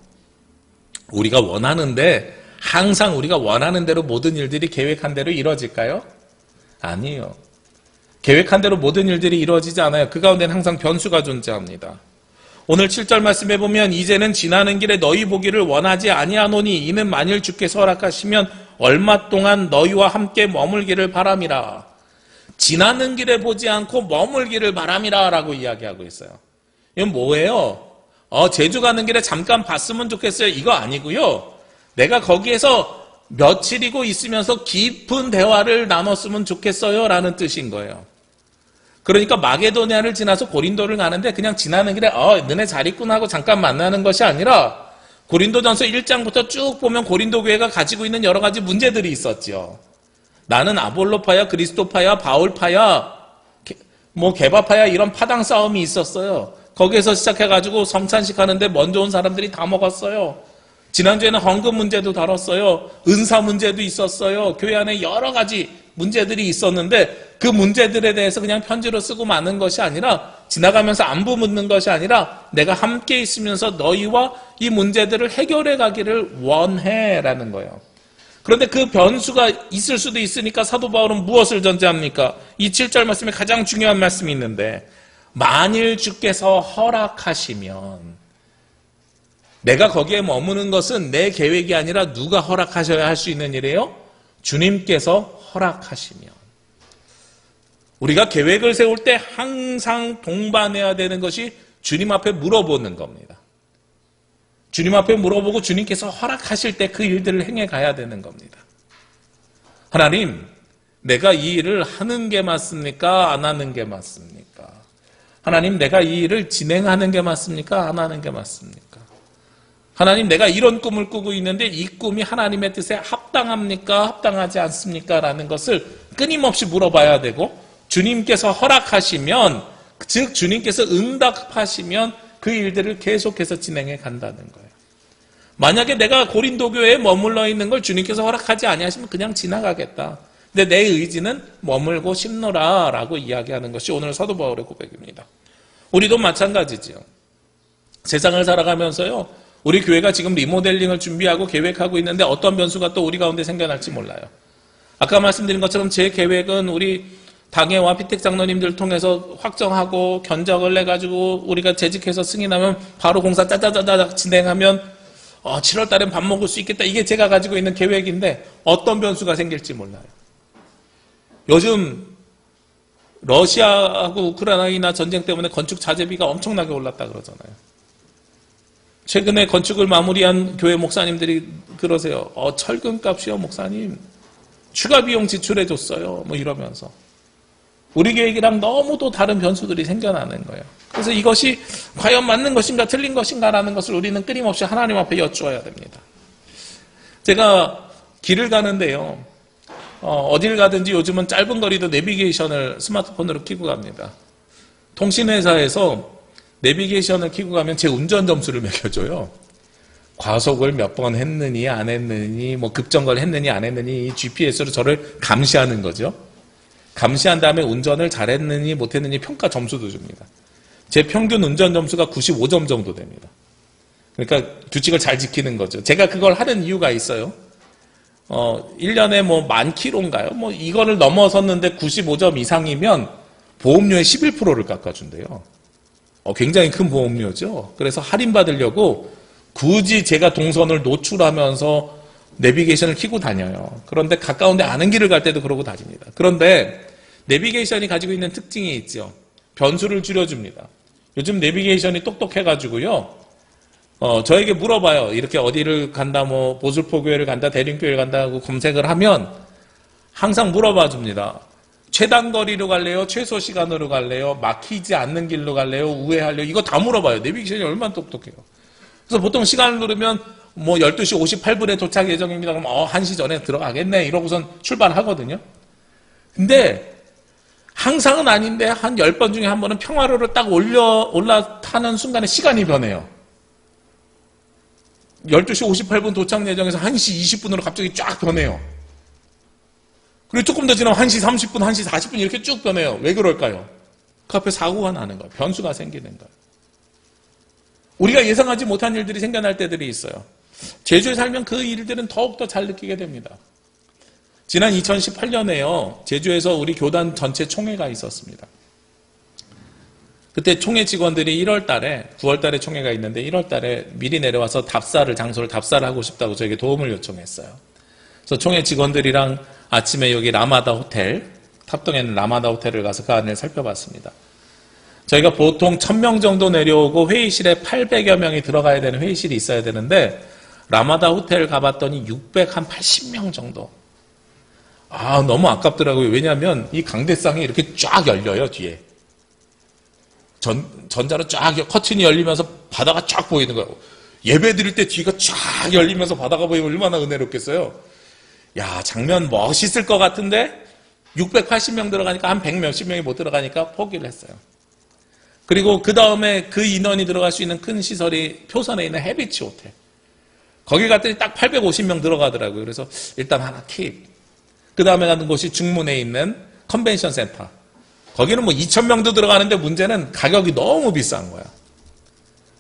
우리가 원하는데 항상 우리가 원하는 대로 모든 일들이 계획한 대로 이루어질까요? 아니에요. 계획한 대로 모든 일들이 이루어지지 않아요. 그 가운데는 항상 변수가 존재합니다. 오늘 7절 말씀해 보면 이제는 지나는 길에 너희 보기를 원하지 아니하노니 이는 만일 주께서 허락하시면 얼마 동안 너희와 함께 머물기를 바람이라. 지나는 길에 보지 않고 머물기를 바람이라 라고 이야기하고 있어요. 이건 뭐예요? 제주 가는 길에 잠깐 봤으면 좋겠어요. 이거 아니고요. 내가 거기에서 며칠이고 있으면서 깊은 대화를 나눴으면 좋겠어요 라는 뜻인 거예요. 그러니까 마게도니아를 지나서 고린도를 가는데 그냥 지나는 길에 너네 잘 있구나 하고 잠깐 만나는 것이 아니라 고린도전서 1장부터 쭉 보면 고린도 교회가 가지고 있는 여러 가지 문제들이 있었죠. 나는 아볼로파야, 그리스도파야, 바울파야, 뭐 게바파야 이런 파당 싸움이 있었어요. 거기에서 시작해가지고 성찬식 하는데 먼저 온 사람들이 다 먹었어요. 지난주에는 헌금 문제도 다뤘어요. 은사 문제도 있었어요. 교회 안에 여러 가지 문제들이 있었는데 그 문제들에 대해서 그냥 편지로 쓰고 마는 것이 아니라 지나가면서 안부 묻는 것이 아니라 내가 함께 있으면서 너희와 이 문제들을 해결해 가기를 원해라는 거예요. 그런데 그 변수가 있을 수도 있으니까 사도 바울은 무엇을 전제합니까? 이 7절 말씀에 가장 중요한 말씀이 있는데 만일 주께서 허락하시면 내가 거기에 머무는 것은 내 계획이 아니라 누가 허락하셔야 할 수 있는 일이에요? 주님께서 허락하시면. 우리가 계획을 세울 때 항상 동반해야 되는 것이 주님 앞에 물어보는 겁니다. 주님 앞에 물어보고 주님께서 허락하실 때 그 일들을 행해 가야 되는 겁니다. 하나님, 내가 이 일을 하는 게 맞습니까? 안 하는 게 맞습니까? 하나님, 내가 이 일을 진행하는 게 맞습니까? 안 하는 게 맞습니까? 하나님, 내가 이런 꿈을 꾸고 있는데 이 꿈이 하나님의 뜻에 합당합니까? 합당하지 않습니까? 라는 것을 끊임없이 물어봐야 되고 주님께서 허락하시면, 즉 주님께서 응답하시면 그 일들을 계속해서 진행해 간다는 거예요. 만약에 내가 고린도 교회에 머물러 있는 걸 주님께서 허락하지 아니하시면 그냥 지나가겠다. 근데 내 의지는 머물고 싶노라라고 이야기하는 것이 오늘 사도 바울의 고백입니다. 우리도 마찬가지지요. 세상을 살아가면서요, 우리 교회가 지금 리모델링을 준비하고 계획하고 있는데 어떤 변수가 또 우리 가운데 생겨날지 몰라요. 아까 말씀드린 것처럼 제 계획은 우리 당회와 피택 장로님들 통해서 확정하고 견적을 내가지고 우리가 재직해서 승인하면 바로 공사 짜자자자 진행하면 7월 달엔 밥 먹을 수 있겠다. 이게 제가 가지고 있는 계획인데 어떤 변수가 생길지 몰라요. 요즘 러시아하고 우크라이나 전쟁 때문에 건축 자재비가 엄청나게 올랐다 그러잖아요. 최근에 건축을 마무리한 교회 목사님들이 그러세요. 철근값이요 목사님 추가 비용 지출해줬어요. 뭐 이러면서 우리 계획이랑 너무도 다른 변수들이 생겨나는 거예요. 그래서 이것이 과연 맞는 것인가 틀린 것인가라는 것을 우리는 끊임없이 하나님 앞에 여쭈어야 됩니다. 제가 길을 가는데요, 어딜 가든지 요즘은 짧은 거리도 내비게이션을 스마트폰으로 켜고 갑니다. 통신회사에서 내비게이션을 켜고 가면 제 운전 점수를 매겨줘요. 과속을 몇 번 했느니 안 했느니 뭐 급정거를 했느니 안 했느니 이 GPS로 저를 감시하는 거죠. 감시한 다음에 운전을 잘했느니 못했느니 평가 점수도 줍니다. 제 평균 운전 점수가 95점 정도 됩니다. 그러니까 규칙을 잘 지키는 거죠. 제가 그걸 하는 이유가 있어요. 1년에 뭐 10,000km인가요? 뭐 이거를 넘어섰는데 95점 이상이면 보험료의 11%를 깎아준대요. 굉장히 큰 보험료죠. 그래서 할인받으려고 굳이 제가 동선을 노출하면서 내비게이션을 켜고 다녀요. 그런데 가까운데 아는 길을 갈 때도 그러고 다닙니다. 그런데 내비게이션이 가지고 있는 특징이 있죠. 변수를 줄여줍니다. 요즘 내비게이션이 똑똑해가지고요. 저에게 물어봐요. 이렇게 어디를 간다, 뭐 보슬포교회를 간다, 대림교회를 간다 하고 검색을 하면 항상 물어봐 줍니다. 최단거리로 갈래요? 최소 시간으로 갈래요? 막히지 않는 길로 갈래요? 우회할래요? 이거 다 물어봐요. 내비게이션이 얼마나 똑똑해요. 그래서 보통 시간을 누르면 뭐 12시 58분에 도착 예정입니다. 그럼 1시 전에 들어가겠네 이러고선 출발하거든요. 근데 항상은 아닌데 한 10번 중에 한 번은 평화로를 딱 올라타는 순간에 시간이 변해요. 12시 58분 도착 예정에서 1시 20분으로 갑자기 쫙 변해요. 그리고 조금 더 지나면 1시 30분, 1시 40분 이렇게 쭉 변해요. 왜 그럴까요? 그 앞에 사고가 나는 거예요. 변수가 생기는 거예요. 우리가 예상하지 못한 일들이 생겨날 때들이 있어요. 제주에 살면 그 일들은 더욱더 잘 느끼게 됩니다. 지난 2018년에요. 제주에서 우리 교단 전체 총회가 있었습니다. 그때 총회 직원들이 1월 달에, 9월 달에 총회가 있는데 1월 달에 미리 내려와서 장소를 답사를 하고 싶다고 저에게 도움을 요청했어요. 그래서 총회 직원들이랑 아침에 여기 라마다 호텔, 탑동에 있는 라마다 호텔을 가서 그 안을 살펴봤습니다. 저희가 보통 1000명 정도 내려오고 회의실에 800여 명이 들어가야 되는 회의실이 있어야 되는데 라마다 호텔 가봤더니 680명 정도. 너무 아깝더라고요. 왜냐하면 이 강대상이 이렇게 쫙 열려요, 뒤에. 전자로 쫙 커튼이 열리면서 바다가 쫙 보이는 거예요. 예배 드릴 때 뒤가 쫙 열리면서 바다가 보이면 얼마나 은혜롭겠어요. 야, 장면 멋있을 것 같은데 680명 들어가니까 한 100 몇십 명이 못 들어가니까 포기를 했어요. 그리고 그 다음에 그 인원이 들어갈 수 있는 큰 시설이 표선에 있는 해비치 호텔. 거기 갔더니 딱 850명 들어가더라고요. 그래서 일단 하나 킵. 그 다음에 가는 곳이 중문에 있는 컨벤션 센터. 거기는 뭐 2,000명도 들어가는데 문제는 가격이 너무 비싼 거야.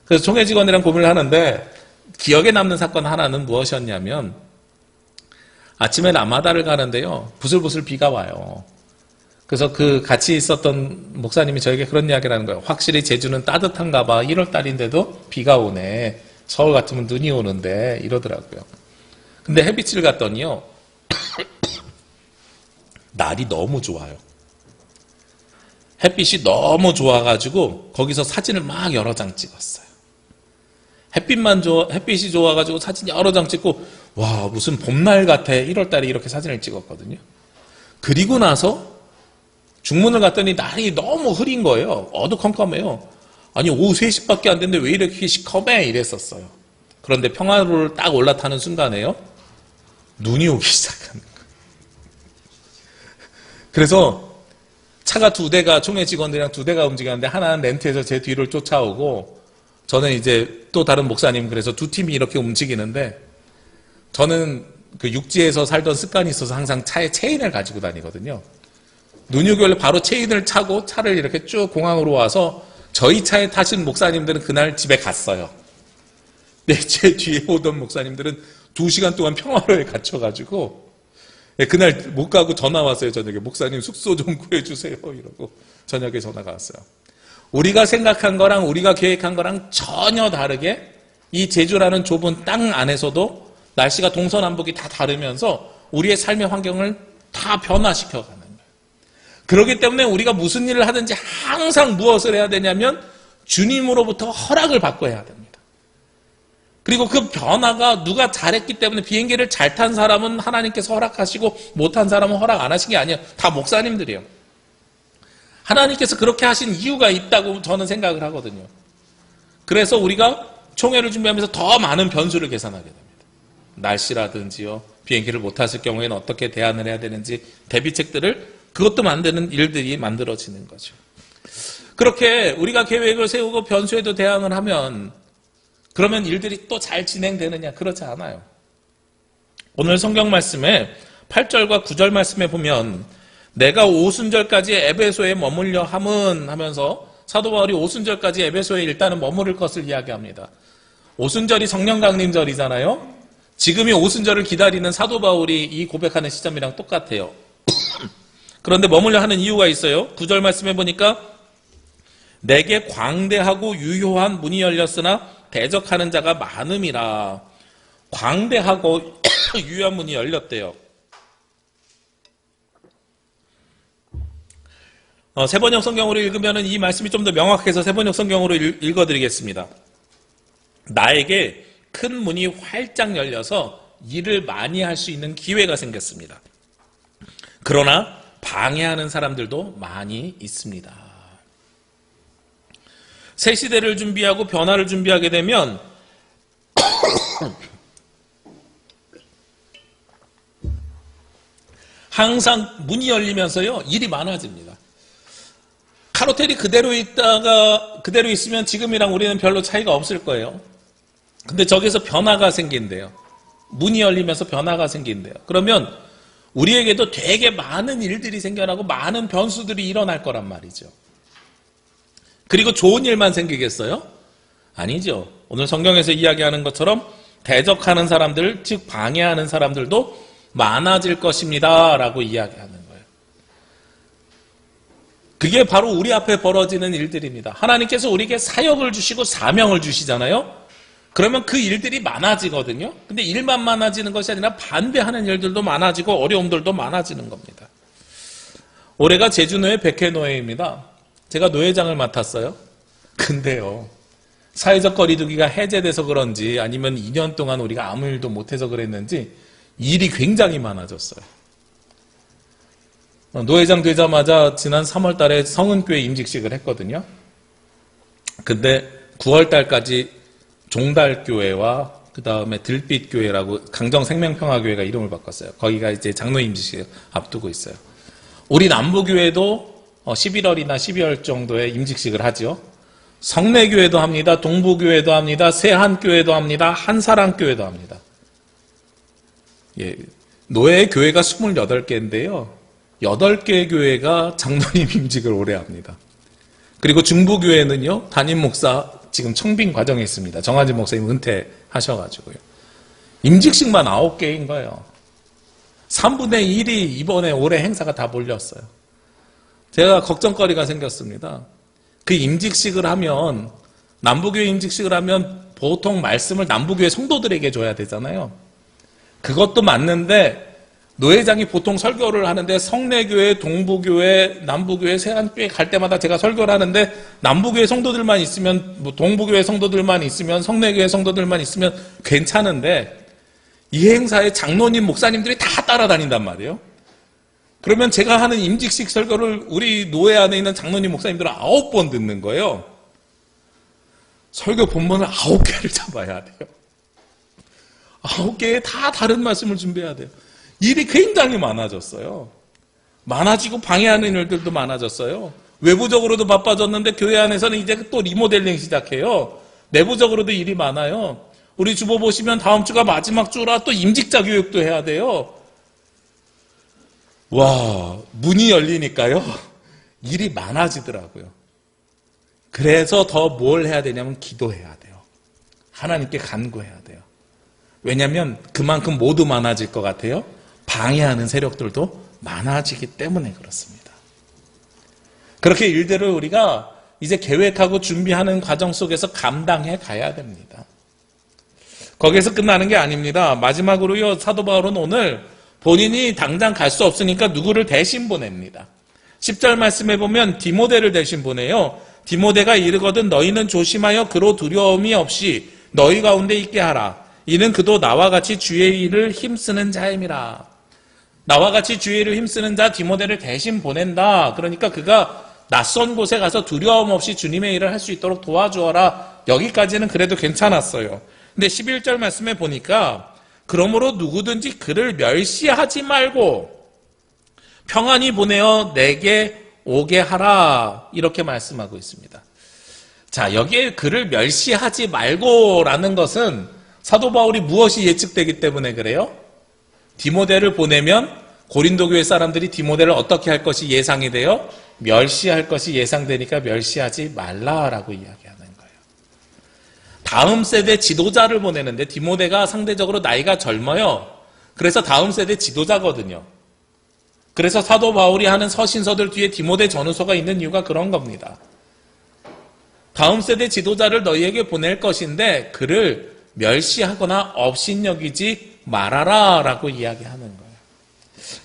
그래서 총회 직원이랑 고민을 하는데 기억에 남는 사건 하나는 무엇이었냐면 아침에 라마다를 가는데요. 부슬부슬 비가 와요. 그래서 그 같이 있었던 목사님이 저에게 그런 이야기를 하는 거예요. 확실히 제주는 따뜻한가 봐. 1월 달인데도 비가 오네. 서울 같으면 눈이 오는데 이러더라고요. 근데 해비치를 갔더니요. 날이 너무 좋아요. 햇빛이 너무 좋아가지고 거기서 사진을 막 여러 장 찍었어요. 햇빛이 좋아가지고 사진 여러 장 찍고 와 무슨 봄날 같아 1월달에 이렇게 사진을 찍었거든요. 그리고 나서 중문을 갔더니 날이 너무 흐린 거예요. 어두컴컴해요. 아니 오후 3시밖에 안 됐는데 왜 이렇게 시커매 이랬었어요. 그런데 평화로를 딱 올라타는 순간에요. 눈이 오기 시작하는 거예요. 그래서 차가 2대가 총회 직원들이랑 2대가 움직였는데 하나는 렌트해서 제 뒤를 쫓아오고 저는 이제 또 다른 목사님 그래서 2팀이 이렇게 움직이는데 저는 그 육지에서 살던 습관이 있어서 항상 차에 체인을 가지고 다니거든요. 눈이 오길래 바로 체인을 차고 차를 이렇게 쭉 공항으로 와서 저희 차에 타신 목사님들은 그날 집에 갔어요. 근데 제 뒤에 오던 목사님들은 2시간 동안 평화로에 갇혀가지고 그날 못 가고 전화 왔어요. 저녁에 목사님 숙소 좀 구해주세요 이러고 저녁에 전화가 왔어요. 우리가 생각한 거랑 우리가 계획한 거랑 전혀 다르게 이 제주라는 좁은 땅 안에서도 날씨가 동서남북이 다 다르면서 우리의 삶의 환경을 다 변화시켜가는 거예요. 그렇기 때문에 우리가 무슨 일을 하든지 항상 무엇을 해야 되냐면 주님으로부터 허락을 받고 해야 됩니다. 그리고 그 변화가 누가 잘했기 때문에 비행기를 잘 탄 사람은 하나님께서 허락하시고 못한 사람은 허락 안 하신 게 아니에요. 다 목사님들이에요. 하나님께서 그렇게 하신 이유가 있다고 저는 생각을 하거든요. 그래서 우리가 총회를 준비하면서 더 많은 변수를 계산하게 됩니다. 날씨라든지요, 비행기를 못 탔을 경우에는 어떻게 대안을 해야 되는지 대비책들을 그것도 만드는 일들이 만들어지는 거죠. 그렇게 우리가 계획을 세우고 변수에도 대응을 하면 그러면 일들이 또 잘 진행되느냐? 그렇지 않아요. 오늘 성경 말씀에 8절과 9절 말씀에 보면 내가 오순절까지 에베소에 머물려 함은 하면서 사도 바울이 오순절까지 에베소에 일단은 머무를 것을 이야기합니다. 오순절이 성령 강림절이잖아요. 지금이 오순절을 기다리는 사도 바울이 이 고백하는 시점이랑 똑같아요. 그런데 머물려 하는 이유가 있어요. 9절 말씀해 보니까 내게 광대하고 유효한 문이 열렸으나 대적하는 자가 많음이라. 광대하고 유효한 문이 열렸대요. 세번역 성경으로 읽으면 이 말씀이 좀 더 명확해서 세번역 성경으로 읽어드리겠습니다. 나에게 큰 문이 활짝 열려서 일을 많이 할 수 있는 기회가 생겼습니다. 그러나 방해하는 사람들도 많이 있습니다. 새 시대를 준비하고 변화를 준비하게 되면 항상 문이 열리면서요, 일이 많아집니다. 카로텔이 그대로 있으면 지금이랑 우리는 별로 차이가 없을 거예요. 근데 저기서 변화가 생긴대요. 문이 열리면서 변화가 생긴대요. 그러면 우리에게도 되게 많은 일들이 생겨나고 많은 변수들이 일어날 거란 말이죠. 그리고 좋은 일만 생기겠어요? 아니죠. 오늘 성경에서 이야기하는 것처럼 대적하는 사람들, 즉 방해하는 사람들도 많아질 것입니다 라고 이야기하는 거예요. 그게 바로 우리 앞에 벌어지는 일들입니다. 하나님께서 우리에게 사역을 주시고 사명을 주시잖아요. 그러면 그 일들이 많아지거든요. 근데 일만 많아지는 것이 아니라 반대하는 일들도 많아지고 어려움들도 많아지는 겁니다. 올해가 제주노회 100회 노회입니다. 제가 노회장을 맡았어요. 근데요, 사회적 거리두기가 해제돼서 그런지 아니면 2년 동안 우리가 아무 일도 못해서 그랬는지 일이 굉장히 많아졌어요. 노회장 되자마자 지난 3월 달에 성은교회 임직식을 했거든요. 근데 9월 달까지 종달교회와 그 다음에 들빛교회라고 강정생명평화교회가 이름을 바꿨어요. 거기가 이제 장로 임직식을 앞두고 있어요. 우리 남부교회도 11월이나 12월 정도에 임직식을 하죠. 성내교회도 합니다. 동부교회도 합니다. 세한교회도 합니다. 한사랑교회도 합니다. 예, 노예 교회가 28개인데요. 8개 교회가 장로님 임직을 오래 합니다. 그리고 중부교회는요, 담임 목사 지금 청빙 과정에 있습니다. 정한진 목사님 은퇴하셔가지고요. 임직식만 9개인 거예요. 3분의 1이 이번에 올해 행사가 다 몰렸어요. 제가 걱정거리가 생겼습니다. 그 임직식을 하면, 남부교회 임직식을 하면 보통 말씀을 남부교회 성도들에게 줘야 되잖아요. 그것도 맞는데 노회장이 보통 설교를 하는데 성내교회, 동부교회, 남부교회, 세한교회 갈 때마다 제가 설교를 하는데 남부교회 성도들만 있으면, 뭐 동부교회 성도들만 있으면, 성내교회 성도들만 있으면 괜찮은데 이 행사에 장로님, 목사님들이 다 따라다닌단 말이에요. 그러면 제가 하는 임직식 설교를 우리 노회 안에 있는 장로님, 목사님들은 9번 듣는 거예요. 설교 본문을 9개를 잡아야 돼요. 9개에 다 다른 말씀을 준비해야 돼요. 일이 굉장히 많아졌어요. 많아지고 방해하는 일들도 많아졌어요. 외부적으로도 바빠졌는데 교회 안에서는 이제 또 리모델링 시작해요. 내부적으로도 일이 많아요. 우리 주보 보시면 다음 주가 마지막 주라 또 임직자 교육도 해야 돼요. 와, 문이 열리니까요. 일이 많아지더라고요. 그래서 더 뭘 해야 되냐면 기도해야 돼요. 하나님께 간구해야 돼요. 왜냐하면 그만큼 모두 많아질 것 같아요. 방해하는 세력들도 많아지기 때문에 그렇습니다. 그렇게 일들을 우리가 이제 계획하고 준비하는 과정 속에서 감당해 가야 됩니다. 거기에서 끝나는 게 아닙니다. 마지막으로요, 사도 바울은 오늘 본인이 당장 갈 수 없으니까 누구를 대신 보냅니다. 10절 말씀에 보면 디모데를 대신 보내요. 디모데가 이르거든 너희는 조심하여 그로 두려움이 없이 너희 가운데 있게 하라. 이는 그도 나와 같이 주의 일을 힘쓰는 자임이라. 나와 같이 주의 일을 힘쓰는 자 디모데를 대신 보낸다. 그러니까 그가 낯선 곳에 가서 두려움 없이 주님의 일을 할 수 있도록 도와주어라. 여기까지는 그래도 괜찮았어요. 근데 11절 말씀에 보니까 그러므로 누구든지 그를 멸시하지 말고 평안히 보내어 내게 오게 하라. 이렇게 말씀하고 있습니다. 자, 여기에 그를 멸시하지 말고라는 것은 사도 바울이 무엇이 예측되기 때문에 그래요? 디모데를 보내면 고린도 교회 사람들이 디모데를 어떻게 할 것이 예상이 돼요? 멸시할 것이 예상되니까 멸시하지 말라라고 이야기하는 거예요. 다음 세대 지도자를 보내는데 디모데가 상대적으로 나이가 젊어요. 그래서 다음 세대 지도자거든요. 그래서 사도 바울이 하는 서신서들 뒤에 디모데 전후서가 있는 이유가 그런 겁니다. 다음 세대 지도자를 너희에게 보낼 것인데 그를 멸시하거나 업신여기지 말아라 라고 이야기하는 거예요.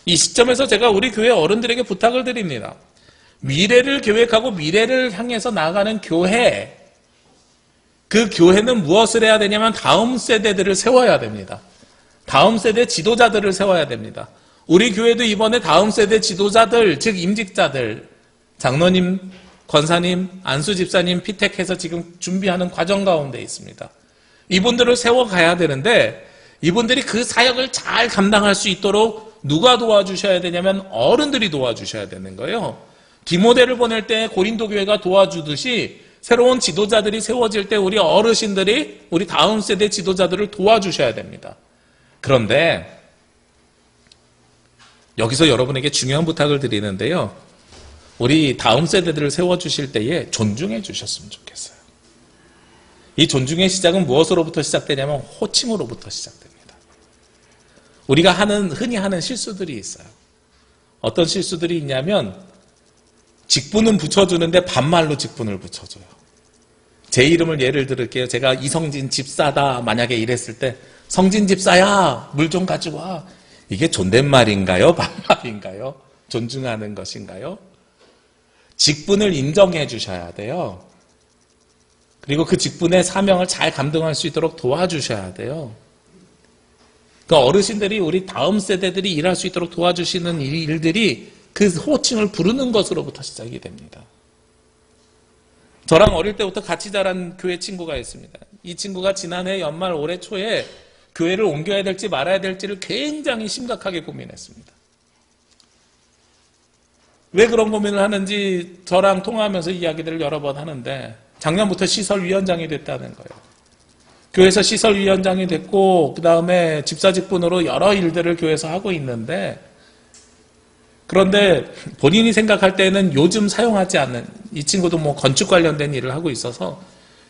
이 시점에서 제가 우리 교회 어른들에게 부탁을 드립니다. 미래를 계획하고 미래를 향해서 나아가는 교회, 그 교회는 무엇을 해야 되냐면 다음 세대들을 세워야 됩니다. 다음 세대 지도자들을 세워야 됩니다. 우리 교회도 이번에 다음 세대 지도자들, 즉 임직자들, 장로님, 권사님, 안수 집사님 피택해서 지금 준비하는 과정 가운데 있습니다. 이분들을 세워가야 되는데 이분들이 그 사역을 잘 감당할 수 있도록 누가 도와주셔야 되냐면 어른들이 도와주셔야 되는 거예요. 디모데를 보낼 때 고린도 교회가 도와주듯이 새로운 지도자들이 세워질 때 우리 어르신들이 우리 다음 세대 지도자들을 도와주셔야 됩니다. 그런데 여기서 여러분에게 중요한 부탁을 드리는데요. 우리 다음 세대들을 세워주실 때에 존중해 주셨으면 좋겠어요. 이 존중의 시작은 무엇으로부터 시작되냐면 호칭으로부터 시작됩니다. 우리가 흔히 하는 실수들이 있어요. 어떤 실수들이 있냐면 직분은 붙여주는데 반말로 직분을 붙여줘요. 제 이름을 예를 들을게요. 제가 이성진 집사다 만약에 이랬을 때 성진 집사야 물 좀 가지고 와. 이게 존댓말인가요? 반말인가요? 존중하는 것인가요? 직분을 인정해 주셔야 돼요. 그리고 그 직분의 사명을 잘 감당할 수 있도록 도와주셔야 돼요. 그러니까 어르신들이 우리 다음 세대들이 일할 수 있도록 도와주시는 일들이 그 호칭을 부르는 것으로부터 시작이 됩니다. 저랑 어릴 때부터 같이 자란 교회 친구가 있습니다. 이 친구가 지난해 연말 올해 초에 교회를 옮겨야 될지 말아야 될지를 굉장히 심각하게 고민했습니다. 왜 그런 고민을 하는지 저랑 통화하면서 이야기들을 여러 번 하는데 작년부터 시설위원장이 됐다는 거예요. 교회에서 시설위원장이 됐고 그 다음에 집사 직분으로 여러 일들을 교회에서 하고 있는데 그런데 본인이 생각할 때는 요즘 사용하지 않는 이 친구도 뭐 건축 관련된 일을 하고 있어서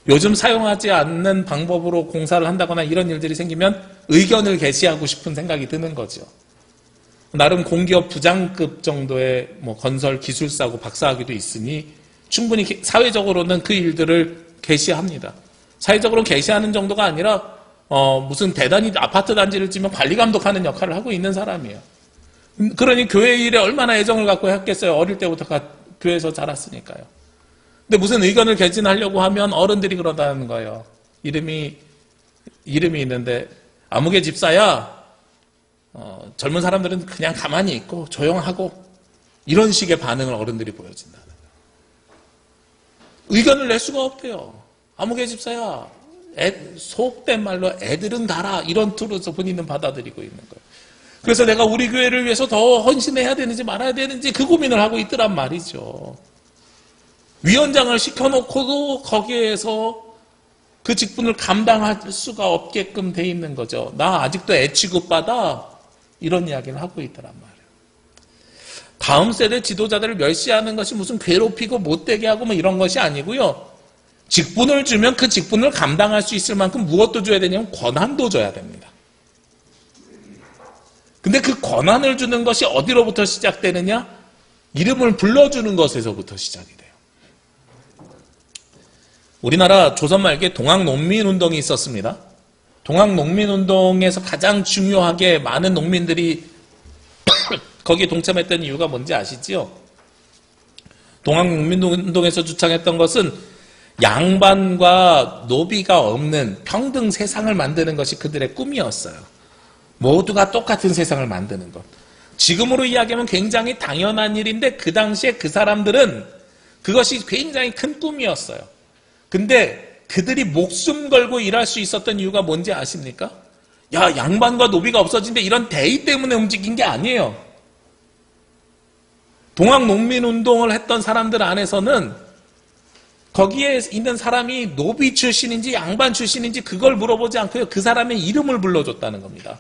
요즘 사용하지 않는 방법으로 공사를 한다거나 이런 일들이 생기면 의견을 개시하고 싶은 생각이 드는 거죠. 나름 공기업 부장급 정도의 뭐 건설 기술사고 박사학위도 있으니 충분히 사회적으로는 그 일들을 개시합니다. 사회적으로 개시하는 정도가 아니라 무슨 대단히 아파트 단지를 지면 관리 감독하는 역할을 하고 있는 사람이에요. 그러니 교회 일에 얼마나 애정을 갖고 했겠어요. 어릴 때부터 교회에서 자랐으니까요. 근데 무슨 의견을 개진하려고 하면 어른들이 그러다는 거예요. 이름이 있는데 아무개 집사야. 젊은 사람들은 그냥 가만히 있고 조용하고 이런 식의 반응을 어른들이 보여준다는 거예요. 의견을 낼 수가 없대요. 아무개 집사야. 속된 말로 애들은 달아. 이런 투로서 본인은 받아들이고 있는 거예요. 그래서 내가 우리 교회를 위해서 더 헌신해야 되는지 말아야 되는지 그 고민을 하고 있더란 말이죠. 위원장을 시켜놓고도 거기에서 그 직분을 감당할 수가 없게끔 돼 있는 거죠. 나 아직도 애 취급받아. 이런 이야기를 하고 있더란 말이에요. 다음 세대 지도자들을 멸시하는 것이 무슨 괴롭히고 못되게 하고 뭐 이런 것이 아니고요. 직분을 주면 그 직분을 감당할 수 있을 만큼 무엇도 줘야 되냐면 권한도 줘야 됩니다. 근데 그 권한을 주는 것이 어디로부터 시작되느냐? 이름을 불러주는 것에서부터 시작이 돼요. 우리나라 조선 말기에 동학농민운동이 있었습니다. 동학농민운동에서 가장 중요하게 많은 농민들이 거기에 동참했던 이유가 뭔지 아시지요? 동학농민운동에서 주창했던 것은 양반과 노비가 없는 평등 세상을 만드는 것이 그들의 꿈이었어요. 모두가 똑같은 세상을 만드는 것. 지금으로 이야기하면 굉장히 당연한 일인데 그 당시에 그 사람들은 그것이 굉장히 큰 꿈이었어요. 근데 그들이 목숨 걸고 일할 수 있었던 이유가 뭔지 아십니까? 야, 양반과 노비가 없어진데 이런 대의 때문에 움직인 게 아니에요. 동학농민운동을 했던 사람들 안에서는 거기에 있는 사람이 노비 출신인지 양반 출신인지 그걸 물어보지 않고요. 그 사람의 이름을 불러줬다는 겁니다.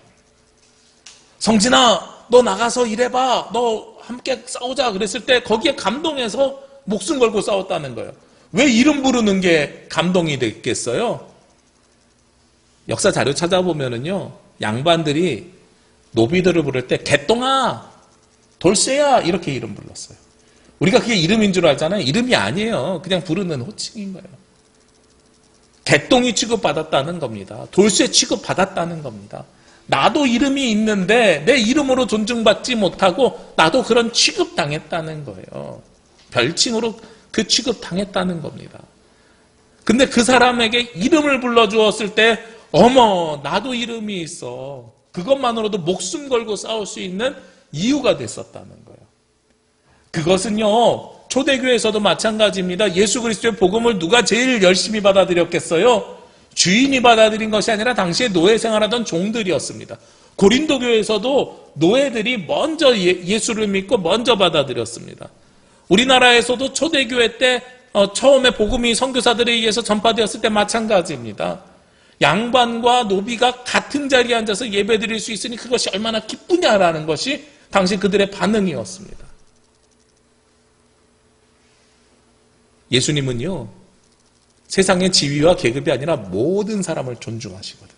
성진아, 너 나가서 일해봐. 너 함께 싸우자. 그랬을 때 거기에 감동해서 목숨 걸고 싸웠다는 거예요. 왜 이름 부르는 게 감동이 됐겠어요? 역사 자료 찾아보면은요, 양반들이 노비들을 부를 때 개똥아, 돌쇠야 이렇게 이름 불렀어요. 우리가 그게 이름인 줄 알잖아요. 이름이 아니에요. 그냥 부르는 호칭인 거예요. 개똥이 취급받았다는 겁니다. 돌쇠 취급받았다는 겁니다. 나도 이름이 있는데 내 이름으로 존중받지 못하고 나도 그런 취급당했다는 거예요. 별칭으로 그 취급당했다는 겁니다. 근데 그 사람에게 이름을 불러주었을 때 어머, 나도 이름이 있어. 그것만으로도 목숨 걸고 싸울 수 있는 이유가 됐었다는 거예요. 그것은요, 초대교회에서도 마찬가지입니다. 예수 그리스도의 복음을 누가 제일 열심히 받아들였겠어요? 주인이 받아들인 것이 아니라 당시에 노예 생활하던 종들이었습니다. 고린도 교회에서도 노예들이 먼저 예수를 믿고 먼저 받아들였습니다. 우리나라에서도 초대교회 때 처음에 복음이 선교사들에 의해서 전파되었을 때 마찬가지입니다. 양반과 노비가 같은 자리에 앉아서 예배드릴 수 있으니 그것이 얼마나 기쁘냐라는 것이 당시 그들의 반응이었습니다. 예수님은요, 세상의 지위와 계급이 아니라 모든 사람을 존중하시거든요.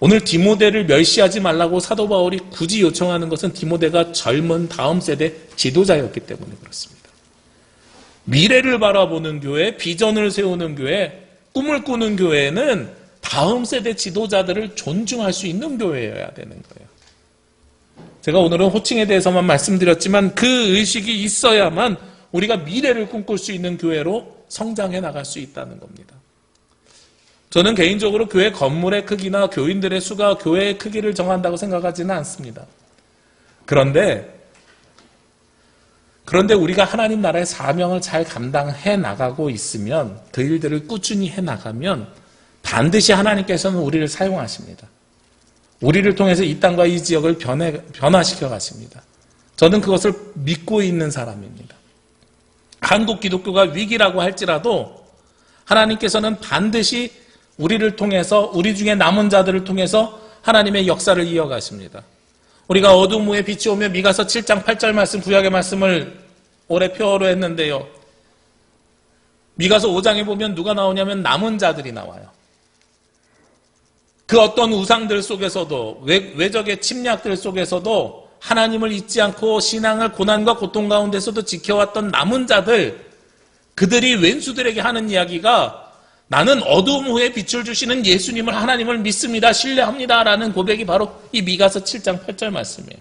오늘 디모데를 멸시하지 말라고 사도 바울이 굳이 요청하는 것은 디모데가 젊은 다음 세대 지도자였기 때문에 그렇습니다. 미래를 바라보는 교회, 비전을 세우는 교회, 꿈을 꾸는 교회는 다음 세대 지도자들을 존중할 수 있는 교회여야 되는 거예요. 제가 오늘은 호칭에 대해서만 말씀드렸지만 그 의식이 있어야만 우리가 미래를 꿈꿀 수 있는 교회로 성장해 나갈 수 있다는 겁니다. 저는 개인적으로 교회 건물의 크기나 교인들의 수가 교회의 크기를 정한다고 생각하지는 않습니다. 그런데 우리가 하나님 나라의 사명을 잘 감당해 나가고 있으면, 그 일들을 꾸준히 해 나가면 반드시 하나님께서는 우리를 사용하십니다. 우리를 통해서 이 땅과 이 지역을 변화시켜 가십니다. 저는 그것을 믿고 있는 사람입니다. 한국 기독교가 위기라고 할지라도 하나님께서는 반드시 우리를 통해서, 우리 중에 남은 자들을 통해서 하나님의 역사를 이어가십니다. 우리가 어둠 후에 빛이 오며 미가서 7장 8절 말씀, 구약의 말씀을 올해 표어로 했는데요. 미가서 5장에 보면 누가 나오냐면 남은 자들이 나와요. 그 어떤 우상들 속에서도, 외적의 침략들 속에서도 하나님을 잊지 않고 신앙을 고난과 고통 가운데서도 지켜왔던 남은 자들, 그들이 왼수들에게 하는 이야기가 나는 어두움 후에 빛을 주시는 예수님을, 하나님을 믿습니다, 신뢰합니다 라는 고백이 바로 이 미가서 7장 8절 말씀이에요.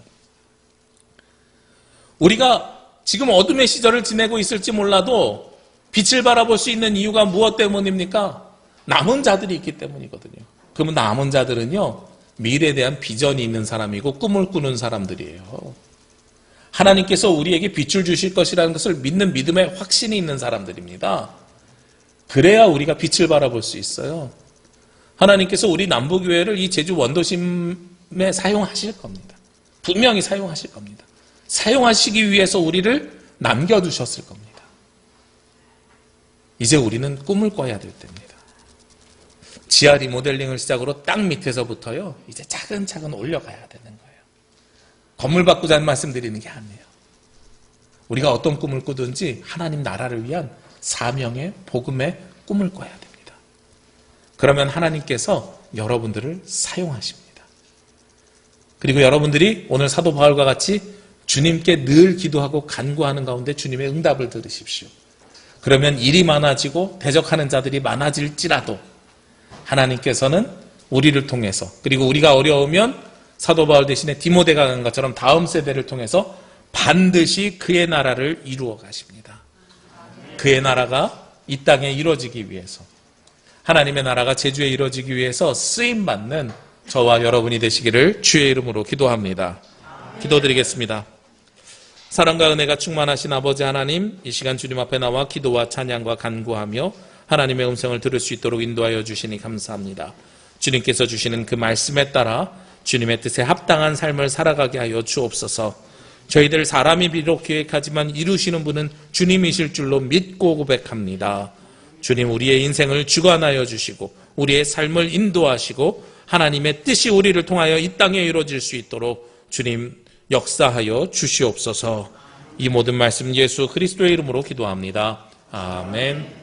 우리가 지금 어둠의 시절을 지내고 있을지 몰라도 빛을 바라볼 수 있는 이유가 무엇 때문입니까? 남은 자들이 있기 때문이거든요. 그러면 남은 자들은요, 미래에 대한 비전이 있는 사람이고 꿈을 꾸는 사람들이에요. 하나님께서 우리에게 빛을 주실 것이라는 것을 믿는 믿음에 확신이 있는 사람들입니다. 그래야 우리가 빛을 바라볼 수 있어요. 하나님께서 우리 남부교회를 이 제주 원도심에 사용하실 겁니다. 분명히 사용하실 겁니다. 사용하시기 위해서 우리를 남겨두셨을 겁니다. 이제 우리는 꿈을 꿔야 될 때입니다. 지하 리모델링을 시작으로 땅 밑에서부터요, 이제 차근차근 올려가야 되는 거예요. 건물 바꾸자는 말씀 드리는 게 아니에요. 우리가 어떤 꿈을 꾸든지 하나님 나라를 위한 사명의 복음의 꿈을 꿔야 됩니다. 그러면 하나님께서 여러분들을 사용하십니다. 그리고 여러분들이 오늘 사도 바울과 같이 주님께 늘 기도하고 간구하는 가운데 주님의 응답을 들으십시오. 그러면 일이 많아지고 대적하는 자들이 많아질지라도 하나님께서는 우리를 통해서, 그리고 우리가 어려우면 사도 바울 대신에 디모데가 간 것처럼 다음 세대를 통해서 반드시 그의 나라를 이루어 가십니다. 그의 나라가 이 땅에 이루어지기 위해서, 하나님의 나라가 제주에 이루어지기 위해서 쓰임받는 저와 여러분이 되시기를 주의 이름으로 기도합니다. 기도드리겠습니다. 사랑과 은혜가 충만하신 아버지 하나님, 이 시간 주님 앞에 나와 기도와 찬양과 간구하며 하나님의 음성을 들을 수 있도록 인도하여 주시니 감사합니다. 주님께서 주시는 그 말씀에 따라 주님의 뜻에 합당한 삶을 살아가게 하여 주옵소서. 저희들 사람이 비록 계획하지만 이루시는 분은 주님이실 줄로 믿고 고백합니다. 주님, 우리의 인생을 주관하여 주시고 우리의 삶을 인도하시고 하나님의 뜻이 우리를 통하여 이 땅에 이루어질 수 있도록 주님 역사하여 주시옵소서. 이 모든 말씀 예수 그리스도의 이름으로 기도합니다. 아멘.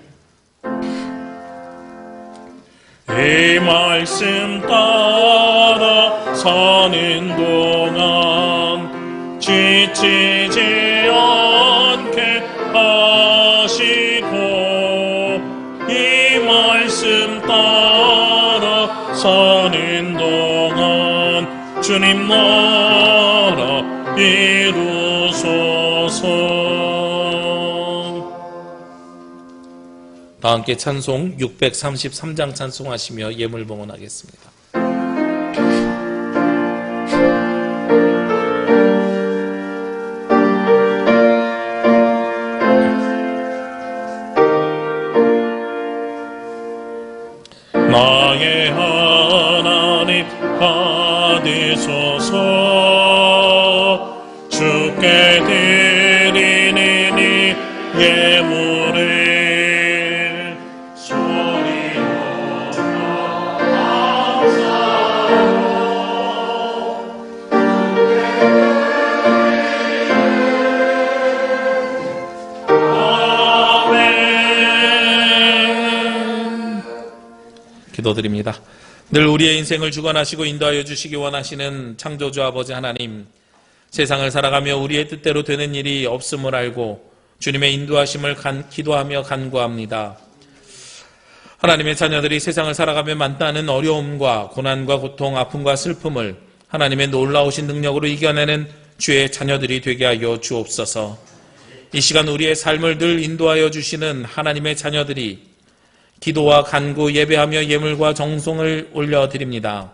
이 말씀 따라 사는 동안 지치지 않게 하시고, 이 말씀 따라 사는 동안 주님 나라 이루소서. 다 함께 찬송 633장 찬송하시며 예물 봉헌하겠습니다. 나의 하나님 받으소서. 주께 드리는 이 예물을 기도드립니다. 늘 우리의 인생을 주관하시고 인도하여 주시기 원하시는 창조주 아버지 하나님, 세상을 살아가며 우리의 뜻대로 되는 일이 없음을 알고 주님의 인도하심을 기도하며 간구합니다. 하나님의 자녀들이 세상을 살아가며 만나는 어려움과 고난과 고통, 아픔과 슬픔을 하나님의 놀라우신 능력으로 이겨내는 주의 자녀들이 되게 하여 주옵소서. 이 시간 우리의 삶을 늘 인도하여 주시는 하나님의 자녀들이 기도와 간구, 예배하며 예물과 정성을 올려드립니다.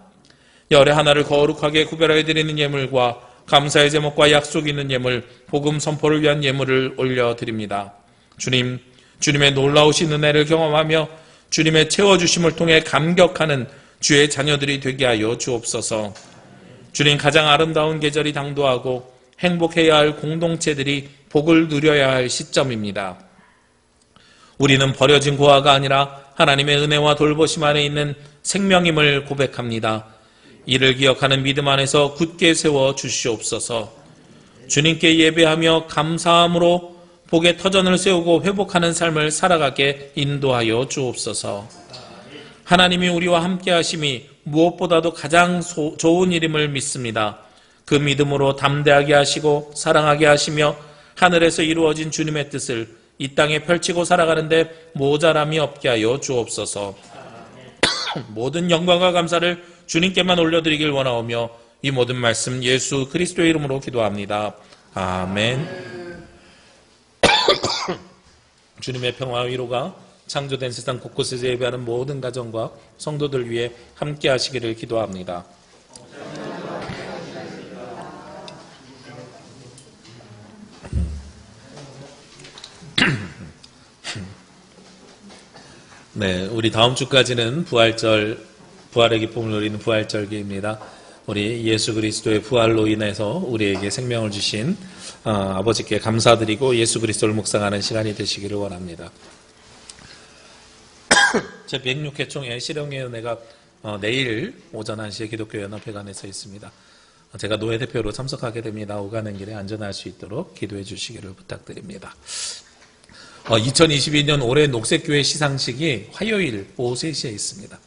열의 하나를 거룩하게 구별하여 드리는 예물과 감사의 제목과 약속 있는 예물, 복음 선포를 위한 예물을 올려드립니다. 주님, 주님의 놀라우신 은혜를 경험하며 주님의 채워주심을 통해 감격하는 주의 자녀들이 되게 하여 주옵소서. 주님, 가장 아름다운 계절이 당도하고 행복해야 할 공동체들이 복을 누려야 할 시점입니다. 우리는 버려진 고아가 아니라 하나님의 은혜와 돌보심 안에 있는 생명임을 고백합니다. 이를 기억하는 믿음 안에서 굳게 세워 주시옵소서. 주님께 예배하며 감사함으로 복의 터전을 세우고 회복하는 삶을 살아가게 인도하여 주옵소서. 하나님이 우리와 함께 하심이 무엇보다도 가장 좋은 일임을 믿습니다. 그 믿음으로 담대하게 하시고 사랑하게 하시며 하늘에서 이루어진 주님의 뜻을 이 땅에 펼치고 살아가는데 모자람이 없게 하여 주옵소서. 모든 영광과 감사를 주님께만 올려드리길 원하오며 이 모든 말씀 예수 그리스도의 이름으로 기도합니다. 아멘. 주님의 평화와 위로가 창조된 세상 곳곳에서 예배하는 모든 가정과 성도들 위해 함께 하시기를 기도합니다. 네, 우리 다음 주까지는 부활의 기쁨을 누리는 부활절기입니다. 우리 예수 그리스도의 부활로 인해서 우리에게 생명을 주신 아버지께 감사드리고 예수 그리스도를 묵상하는 시간이 되시기를 원합니다. 제106회 총회 실행위원회가 내일 오전 1시에 기독교연합회관에서 있습니다. 제가 노회 대표로 참석하게 됩니다. 오가는 길에 안전할 수 있도록 기도해 주시기를 부탁드립니다. 2022년 올해 녹색교회 시상식이 화요일 오후 3시에 있습니다.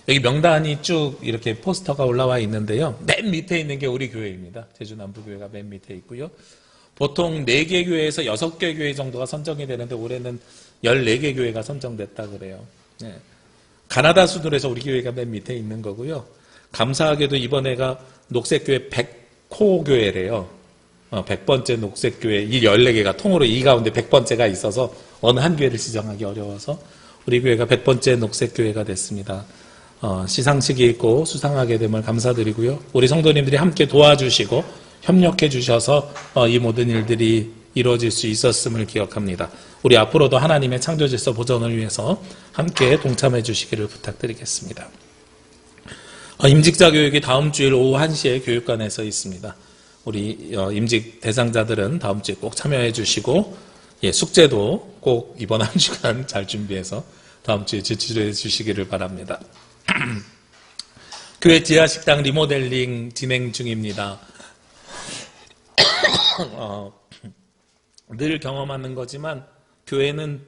여기 명단이 쭉 이렇게 포스터가 올라와 있는데요. 맨 밑에 있는 게 우리 교회입니다. 제주남부교회가 맨 밑에 있고요. 보통 4개 교회에서 6개 교회 정도가 선정이 되는데 올해는 14개 교회가 선정됐다 그래요. 네. 가나다 수준에서 우리 교회가 맨 밑에 있는 거고요. 감사하게도 이번에가 녹색교회 100호 교회래요. 100번째 녹색교회, 이 14개가 통으로 이 가운데 100번째가 있어서 어느 한 교회를 지정하기 어려워서 우리 교회가 100번째 녹색교회가 됐습니다. 시상식이 있고 수상하게 됨을 감사드리고요. 우리 성도님들이 함께 도와주시고 협력해 주셔서 이 모든 일들이 이루어질 수 있었음을 기억합니다. 우리 앞으로도 하나님의 창조질서 보존을 위해서 함께 동참해 주시기를 부탁드리겠습니다. 임직자 교육이 다음 주일 오후 1시에 교육관에서 있습니다. 우리 임직 대상자들은 다음 주에 꼭 참여해 주시고 숙제도 꼭 이번 한 주간 잘 준비해서 다음 주에 제출해 주시기를 바랍니다. 교회 지하식당 리모델링 진행 중입니다. 늘 경험하는 거지만 교회는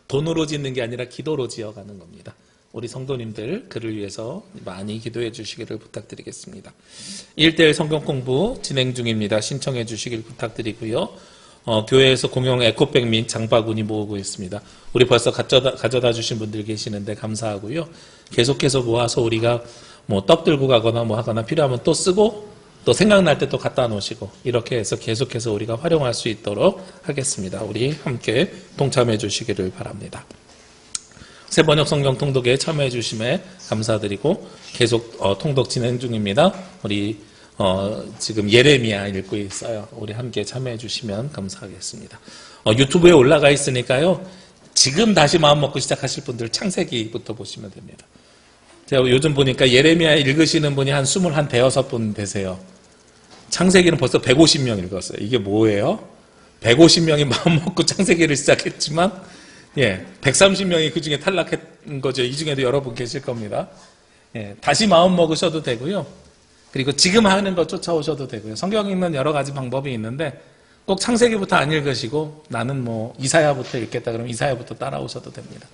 돈으로 짓는 게 아니라 기도로 지어가는 겁니다. 우리 성도님들 그를 위해서 많이 기도해 주시기를 부탁드리겠습니다. 1:1 성경 공부 진행 중입니다. 신청해 주시길 부탁드리고요. 교회에서 공용 에코백 및 장바구니 모으고 있습니다. 우리 벌써 가져다 주신 분들 계시는데 감사하고요. 계속해서 모아서 우리가 떡 들고 가거나 하거나 필요하면 또 쓰고 또 생각날 때 또 갖다 놓으시고 이렇게 해서 계속해서 우리가 활용할 수 있도록 하겠습니다. 우리 함께 동참해 주시기를 바랍니다. 새번역 성경 통독에 참여해 주심에 감사드리고 계속 통독 진행 중입니다. 우리 지금 예레미야 읽고 있어요. 우리 함께 참여해 주시면 감사하겠습니다. 유튜브에 올라가 있으니까요. 지금 다시 마음 먹고 시작하실 분들 창세기부터 보시면 됩니다. 제가 요즘 보니까 예레미야 읽으시는 분이 한 21대여섯 되세요. 창세기는 벌써 150명 읽었어요. 이게 뭐예요? 150명이 마음 먹고 창세기를 시작했지만 130명이 그 중에 탈락한 거죠. 이 중에도 여러분 계실 겁니다. 다시 마음 먹으셔도 되고요. 그리고 지금 하는 거 쫓아오셔도 되고요. 성경 읽는 여러 가지 방법이 있는데 꼭 창세기부터 안 읽으시고 나는 이사야부터 읽겠다 그러면 이사야부터 따라오셔도 됩니다.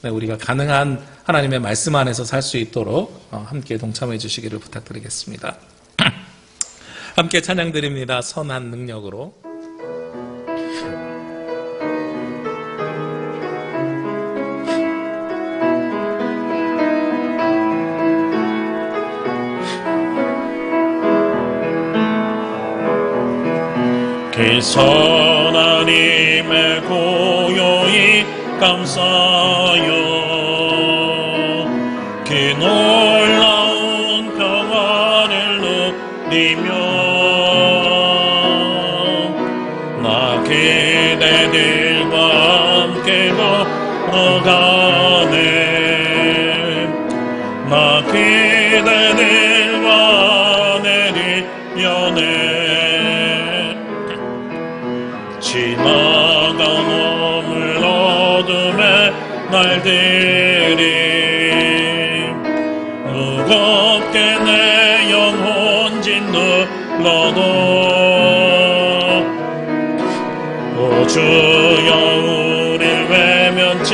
네, 우리가 가능한 하나님의 말씀 안에서 살 수 있도록 함께 동참해 주시기를 부탁드리겠습니다. 함께 찬양드립니다. 선한 능력으로. 그 선하님의 고요히 감사요. 그 놀라운 평화를 누리며 나 그대들과 함께 걸어가네. 나 그대들과 내리려네. 지나가 머물 어둠의 날들이 무겁게 내 영혼 짓눌러도 오 주여 우릴 외면치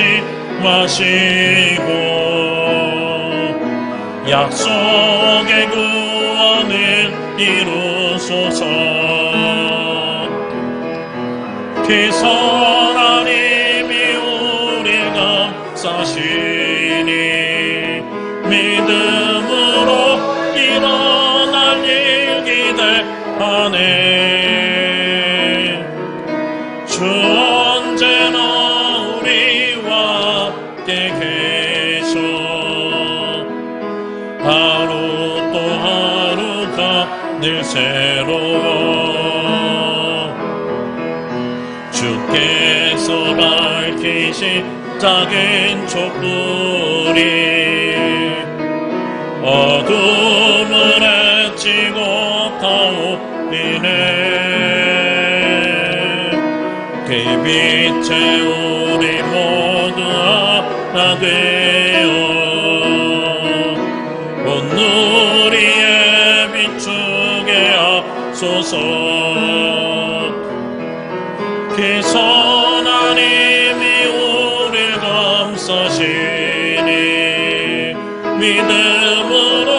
마시고 약속의 구원을 이루소서. 그 선하님이 우릴 감싸시니 믿음으로 일어날 일 기대하네. 주 언제나 우리와 함께 계셔. 하루 또 하루가 늘 새로워. 주께서 밝히신 작은 촛불이 어둠을 헤치고 타오르네. 그 그 빛에 우리 모두 하나 되어 온누리에 비추게 하소서. 그 선하님이 우릴 감싸시니 믿음으로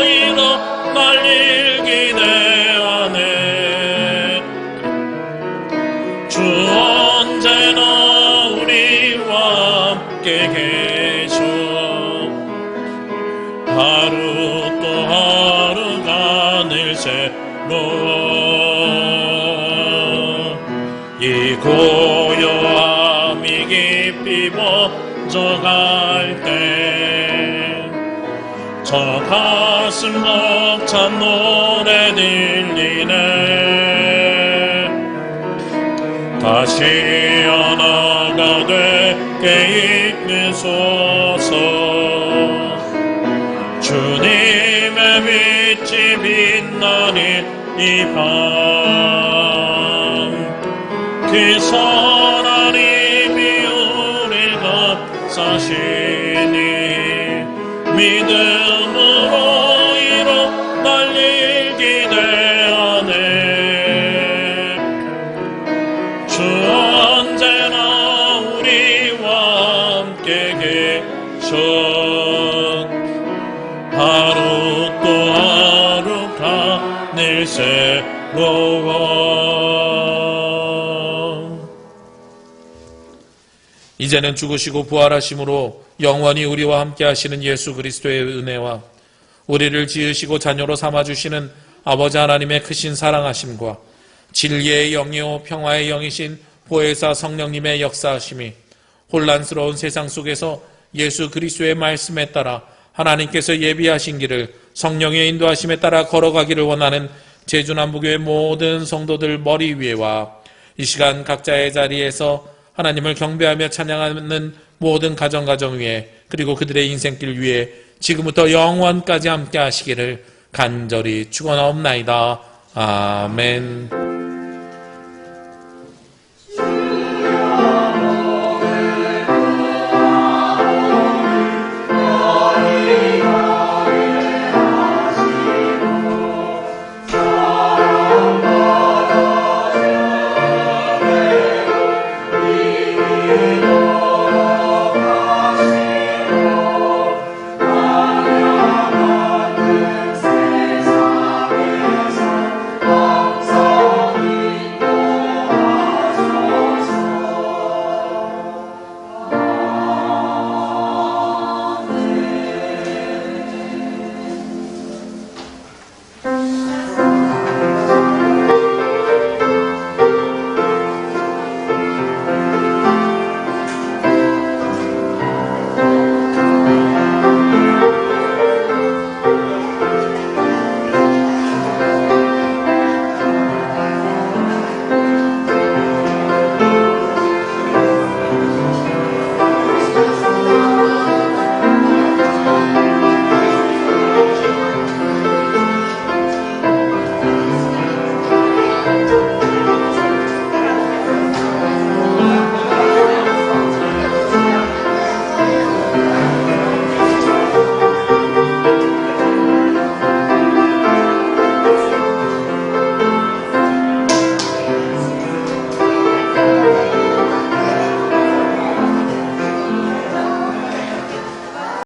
일어 날릴 기대하네. 주 언제나 우리와 함께 계셔. 하루 또 하루가 늘 새로워. 이 고요함이 깊이 번져갈 때 저 가슴 벅찬 노래 들리네. 다시 하나가 되게 이끄소서. 주님의 빛이 빛나는 이 밤, 그 선하님이 우릴 감싸시니 믿음으로 일어 날릴 기대하네. 주 언제나 우리와 함께 계셔. 하루 또 하루가 늘 새로워. 이제는 죽으시고 부활하심으로 영원히 우리와 함께 하시는 예수 그리스도의 은혜와 우리를 지으시고 자녀로 삼아주시는 아버지 하나님의 크신 사랑하심과 진리의 영이요 평화의 영이신 보혜사 성령님의 역사하심이 혼란스러운 세상 속에서 예수 그리스도의 말씀에 따라 하나님께서 예비하신 길을 성령의 인도하심에 따라 걸어가기를 원하는 제주남부교회 모든 성도들 머리 위에와 이 시간 각자의 자리에서 하나님을 경배하며 찬양하는 모든 가정 위에 그리고 그들의 인생길 위에 지금부터 영원까지 함께 하시기를 간절히 축원하옵나이다. 아멘.